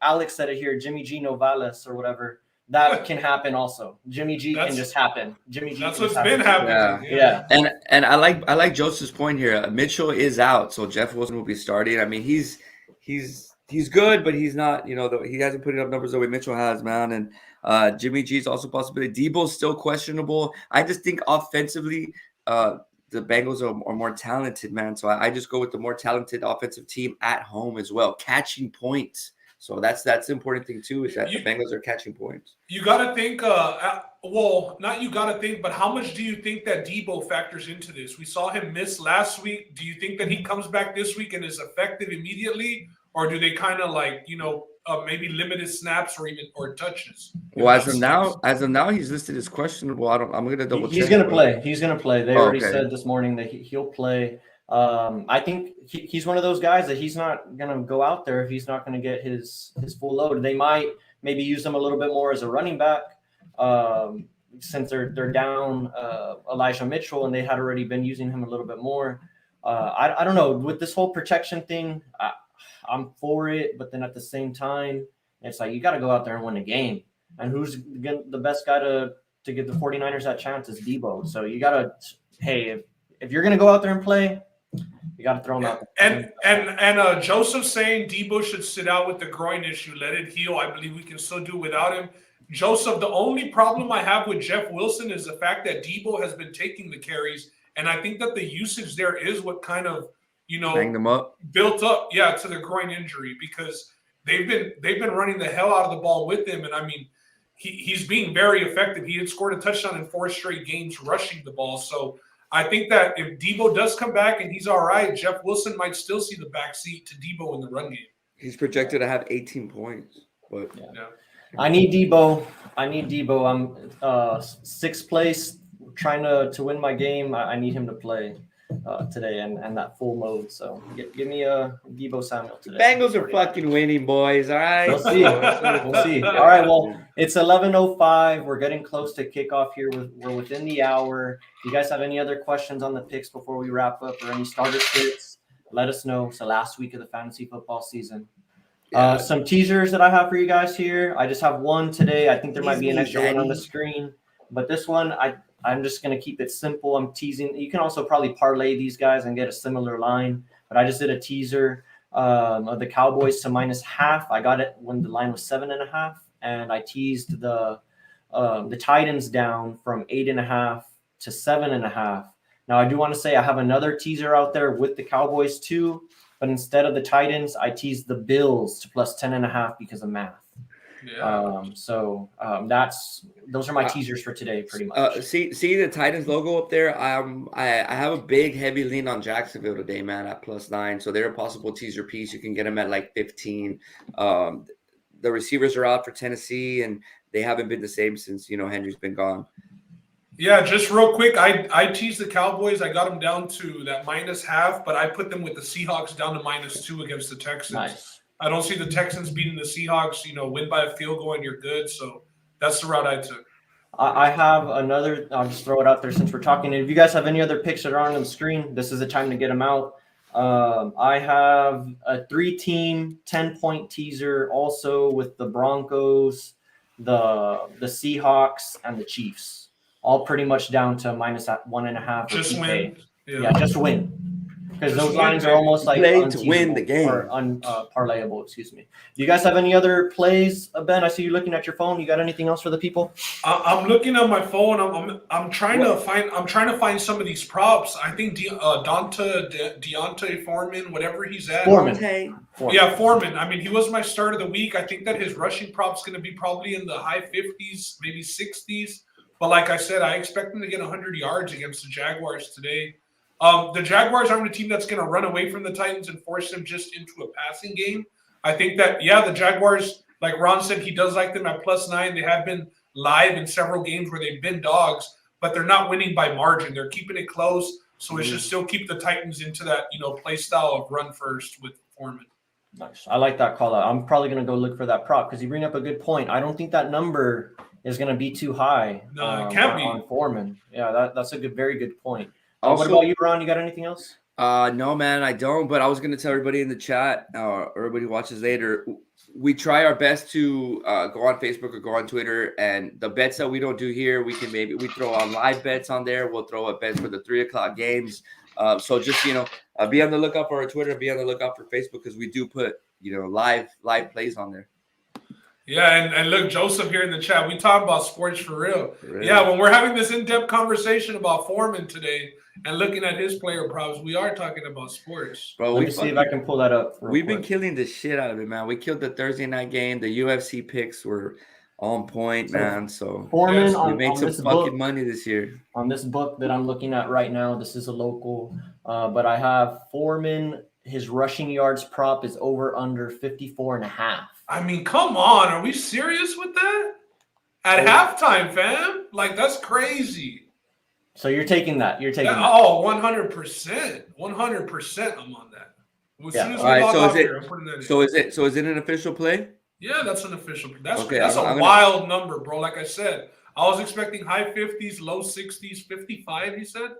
Alex said it here, Jimmy G Novales or whatever. That can happen also. Jimmy G can just happen. Jimmy G. That's what's been happening. Yeah. And I like Joseph's point here. Mitchell is out, so Jeff Wilson will be starting. I mean, he's good, but he's not. He hasn't put up numbers the way Mitchell has, man. And Jimmy G is also a possibility. Debo's still questionable. I just think offensively, the Bengals are more talented, man. So I just go with the more talented offensive team at home as well, catching points. So that's the important thing too, is that the Bengals are catching points. You got to think, well, not you got to think, but how much do you think that Debo factors into this? We saw him miss last week. Do you think that he comes back this week and is effective immediately? Or do they kind of like, maybe limited snaps or touches? Well, as of now, he's listed as questionable. I'm going to double check. He's going to play. He's going to play. They already said this morning that he'll play. I think he's one of those guys that he's not going to go out there if he's not going to get his full load. They might maybe use him a little bit more as a running back since they're down Elijah Mitchell, and they had already been using him a little bit more. I don't know. With this whole protection thing, I'm for it, but then at the same time, it's like you got to go out there and win a game. And who's the best guy to give the 49ers that chance is Debo. So you got to, hey, if you're going to go out there and play, you got to throw him out there. And Joseph saying Debo should sit out with the groin issue, let it heal. I believe we can still do without him. Joseph, the only problem I have with Jeff Wilson is the fact that Debo has been taking the carries, and I think that the usage there is what kind of bang them up, built up, to the groin injury, because they've been running the hell out of the ball with him, and I mean he's being very effective. He had scored a touchdown in 4 straight games rushing the ball, so I think that if Debo does come back and he's all right, Jeff Wilson might still see the backseat to Debo in the run game. He's projected to have 18 points, but I need Debo. I'm 6th place, trying to win my game. I need him to play today and that full mode. So give me a Debo Samuel today. Bengals are fucking winning, boys. All right. We'll see. We'll see. All right. Well, it's 11:05. We're getting close to kickoff here. We're within the hour. If you guys have any other questions on the picks before we wrap up, or any starter sits, let us know. It's the last week of the fantasy football season. Some teasers that I have for you guys here. I just have one today. I think there might be an extra one on the screen, but this one I'm just going to keep it simple. I'm teasing. You can also probably parlay these guys and get a similar line, but I just did a teaser of the Cowboys to -0.5. I got it when the line was 7.5, and I teased the Titans down from 8.5 to 7.5. Now, I do want to say I have another teaser out there with the Cowboys too, but instead of the Titans, I teased the Bills to +10.5 because of math. Those are my teasers for today, pretty much. See the Titans logo up there. I have a big heavy lean on Jacksonville today, man, at +9. So they're a possible teaser piece. You can get them at like 15. The receivers are out for Tennessee, and they haven't been the same since Henry's been gone. Yeah, just real quick, I teased the Cowboys. I got them down to that -0.5, but I put them with the Seahawks down to -2 against the Texans. Nice. I don't see the Texans beating the Seahawks, win by a field goal and you're good. So that's the route I took. I have another. I'll just throw it out there since we're talking. If you guys have any other picks that are on the screen, this is the time to get them out. I have a 3-team 10-point teaser also with the Broncos, the Seahawks, and the Chiefs. All pretty much down to -1.5. Just win. Yeah, just win. Because those lines are almost like play to win the game, or parlayable. Excuse me. Do you guys have any other plays, Ben? I see you looking at your phone. You got anything else for the people? I'm looking at my phone. I'm trying to find some of these props. I think Deontay Foreman, whatever he's at. Foreman. Yeah, Foreman. I mean, he was my start of the week. I think that his rushing prop's going to be probably in the high 50s, maybe 60s. But like I said, I expect him to get 100 yards against the Jaguars today. The Jaguars aren't a team that's going to run away from the Titans and force them just into a passing game. I think that, the Jaguars, like Ron said, he does like them at +9. They have been live in several games where they've been dogs, but they're not winning by margin. They're keeping it close, so it should still keep the Titans into that, play style of run first with Foreman. Nice. I like that call out. I'm probably going to go look for that prop because you bring up a good point. I don't think that number is going to be too high. No, it can't be. On Foreman. Yeah, that's a very good point. Also, what about you, Ron? You got anything else? No, man, I don't. But I was going to tell everybody in the chat, everybody watches later, we try our best to go on Facebook or go on Twitter. And the bets that we don't do here, we throw on live bets on there. We'll throw up bets for the 3:00 games. So just, be on the lookout for our Twitter, be on the lookout for Facebook because we do put, live plays on there. Yeah, and look, Joseph here in the chat. We talk about sports for real. Yeah, when we're having this in-depth conversation about Foreman today and looking at his player props, we are talking about sports. Bro, let me see if I can pull that up. We've been killing the shit out of it, man. We killed the Thursday night game. The UFC picks were on point, man. So Foreman we made some fucking money this year. On this book that I'm looking at right now, this is a local, but I have Foreman. His rushing yards prop is over under 54.5. I mean, come on. Are we serious with that? At halftime, fam? Like, that's crazy. So you're taking that. You're taking that. Oh, 100%. 100% I'm on that. As soon as we log off here, I'm putting that in. So is it an official play? Yeah, that's an official play. That's a wild number, bro. Like I said, I was expecting high 50s, low 60s, 55, he said?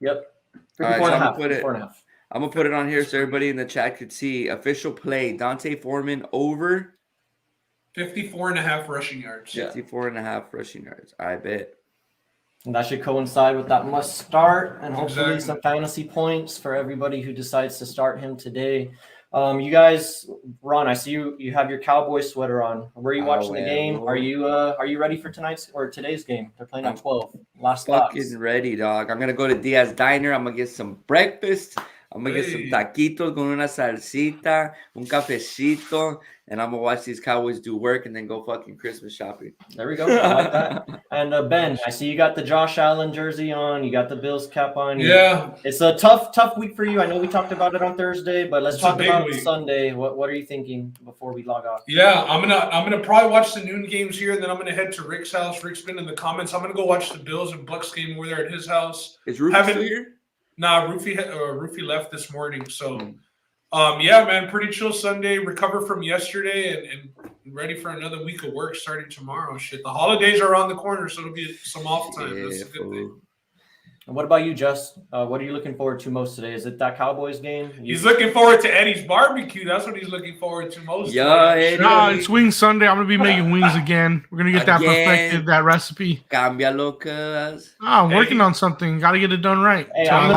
Yep. 54.5. I'm going to put it on here so everybody in the chat could see. Official play, Dante Foreman over 54.5 rushing yards. 54.5 rushing yards. I bet. And that should coincide with that must start and hopefully some fantasy points for everybody who decides to start him today. You guys, Ron, I see you have your Cowboy sweater on. Were you watching the game? Are you ready for tonight's or today's game? They're playing at 12. Last fucking ready, dog. I'm gonna go to Diaz Diner. I'm gonna get some breakfast. I'm gonna get some taquitos con una salsita, un cafecito, and I'm gonna watch these Cowboys do work and then go fucking Christmas shopping. There we go. I like that. And Ben, I see you got the Josh Allen jersey on. You got the Bills cap on. Yeah. It's a tough week for you. I know we talked about it on Thursday, but let's talk about it Sunday. What are you thinking before we log off? Yeah, I'm gonna probably watch the noon games here, and then I'm gonna head to Rick's house. Rick's been in the comments. I'm gonna go watch the Bills and Bucks game over there at his house. Is Rufy still here? Nah, Rufy left this morning. So, yeah, man, pretty chill Sunday. Recover from yesterday and ready for another week of work starting tomorrow. Shit, the holidays are around the corner, so it'll be some off time. That's a good thing. And what about you, Just? What are you looking forward to most today? Is it that Cowboys game? He's looking forward to Eddie's barbecue. That's what he's looking forward to most. Yeah, it's Wings Sunday. I'm gonna be making wings again. We're gonna get that perfected, that recipe. Cámbialo, cuz. I'm working on something. Got to get it done right. Hey, I'm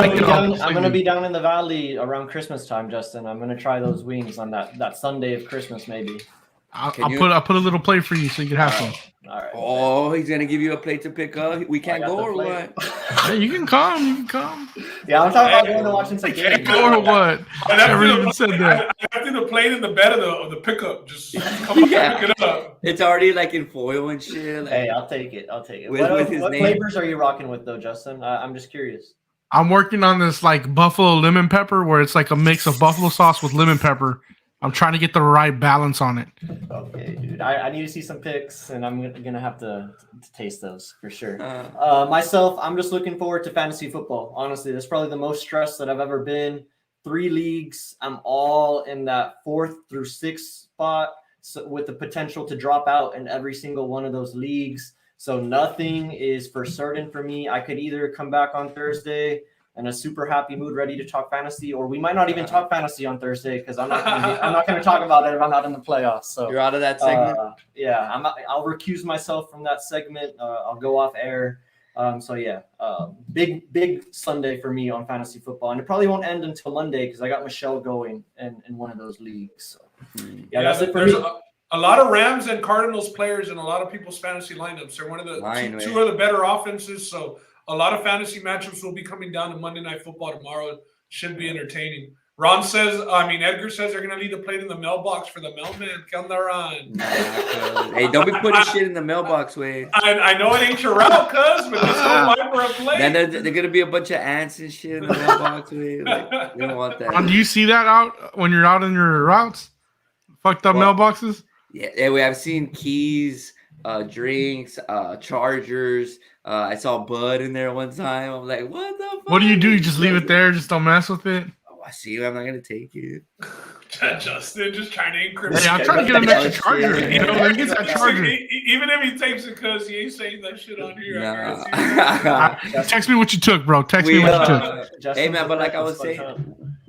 gonna be down in the valley around Christmas time, Justin. I'm gonna try those wings on that Sunday of Christmas, maybe. I'll put a little plate for you so you can have some. All right. Oh, he's gonna give you a plate to pick up. We can't go or what? Yeah, you can come. You can come. Yeah, I'm talking about going to watching some games. Or what? I never even said that. I have to plate in the bed of the pickup. Just come up and pick it up. It's already like in foil and shit. Like, hey, I'll take it. What flavors are you rocking with though, Justin? I'm just curious. I'm working on this like buffalo lemon pepper, where it's like a mix of buffalo sauce with lemon pepper. I'm trying to get the right balance on it. Okay, dude. I need to see some pics, and I'm gonna have to taste those for sure. Myself, I'm just looking forward to fantasy football. Honestly, that's probably the most stressed that I've ever been. 3 leagues. I'm all in that 4th through 6th spot, so with the potential to drop out in every single one of those leagues. So nothing is for certain for me. I could either come back on Thursday in a super happy mood, ready to talk fantasy, or we might not even talk fantasy on Thursday because I'm not going to talk about it if I'm not in the playoffs. So you're out of that segment. I'll recuse myself from that segment. I'll go off air. Big Sunday for me on fantasy football, and it probably won't end until Monday because I got Michelle going in one of those leagues. So that's it for me. A lot of Rams and Cardinals players in a lot of people's fantasy lineups. They're one of the two of the better offenses. So a lot of fantasy matchups will be coming down to Monday Night Football tomorrow. Should be entertaining. Edgar says they're going to leave the plate in the mailbox for the mailman. Come there on. Hey, don't be putting shit in the mailbox, way. I know it ain't your route, cuz, but just don't buy for a plate. Then they're going to be a bunch of ants and shit in the mailbox, way. Like, we don't want that. Do you see that out when you're out in your routes? Fucked up mailboxes? Yeah, I've seen keys, drinks, chargers. I saw Bud in there one time. I'm like, what the fuck? What do? You just leave it there? Just don't mess with it? Oh, I see you. I'm not going to take it. Justin just trying to incriminate. Hey, I'm trying to get an extra charger. You know, let me get that charger. Even if he takes it because he ain't saying that shit on here. Nah. Text me what you took, bro. Text me what you took. Hey, man, but like I was saying,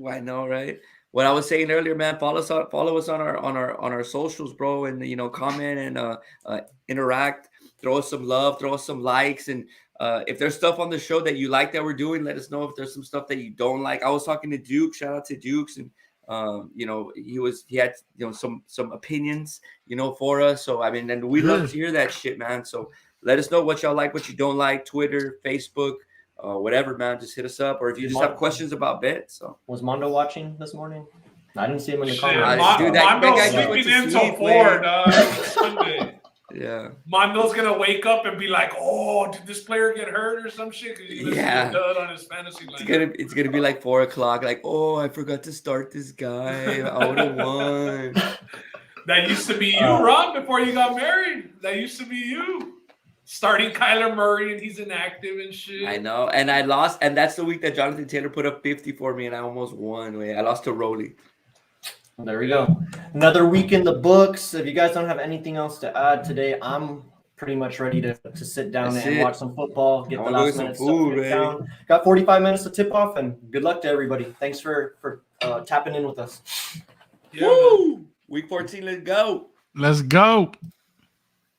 I know, right? What I was saying earlier, man, follow us on our socials, bro, and comment and interact, throw us some love, throw us some likes, and if there's stuff on the show that you like that we're doing, let us know. If there's some stuff that you don't like, I was talking to Duke, shout out to Dukes, and You know, he had, you know, some opinions, you know, for us. So I mean, and we love to hear that shit, man. So let us know what y'all like, what you don't like. Twitter, Facebook, whatever, man. Just hit us up, or if you just have questions about bets. So was Mondo watching this morning? I didn't see him in the comments. Dude, that guy sleeping until 4, dog. Sunday. Yeah. Mondo's gonna wake up and be like, "Oh, did this player get hurt or some shit?" Because he's gonna see a dud on his fantasy line. It's gonna be like 4 o'clock. Like, oh, I forgot to start this guy. I would have won. That used to be you, Rob, before you got married. That used to be you. Starting Kyler Murray and he's inactive and shit. I know, and I lost, and that's the week that Jonathan Taylor put up 50 for me, and I almost won. I lost to Rolly. There we go. Another week in the books. If you guys don't have anything else to add today, I'm pretty much ready to sit down and watch some football. Get the last minute stuff down. Got 45 minutes to tip off, and good luck to everybody. Thanks for tapping in with us. Yeah, woo! Week 14, let's go. Let's go.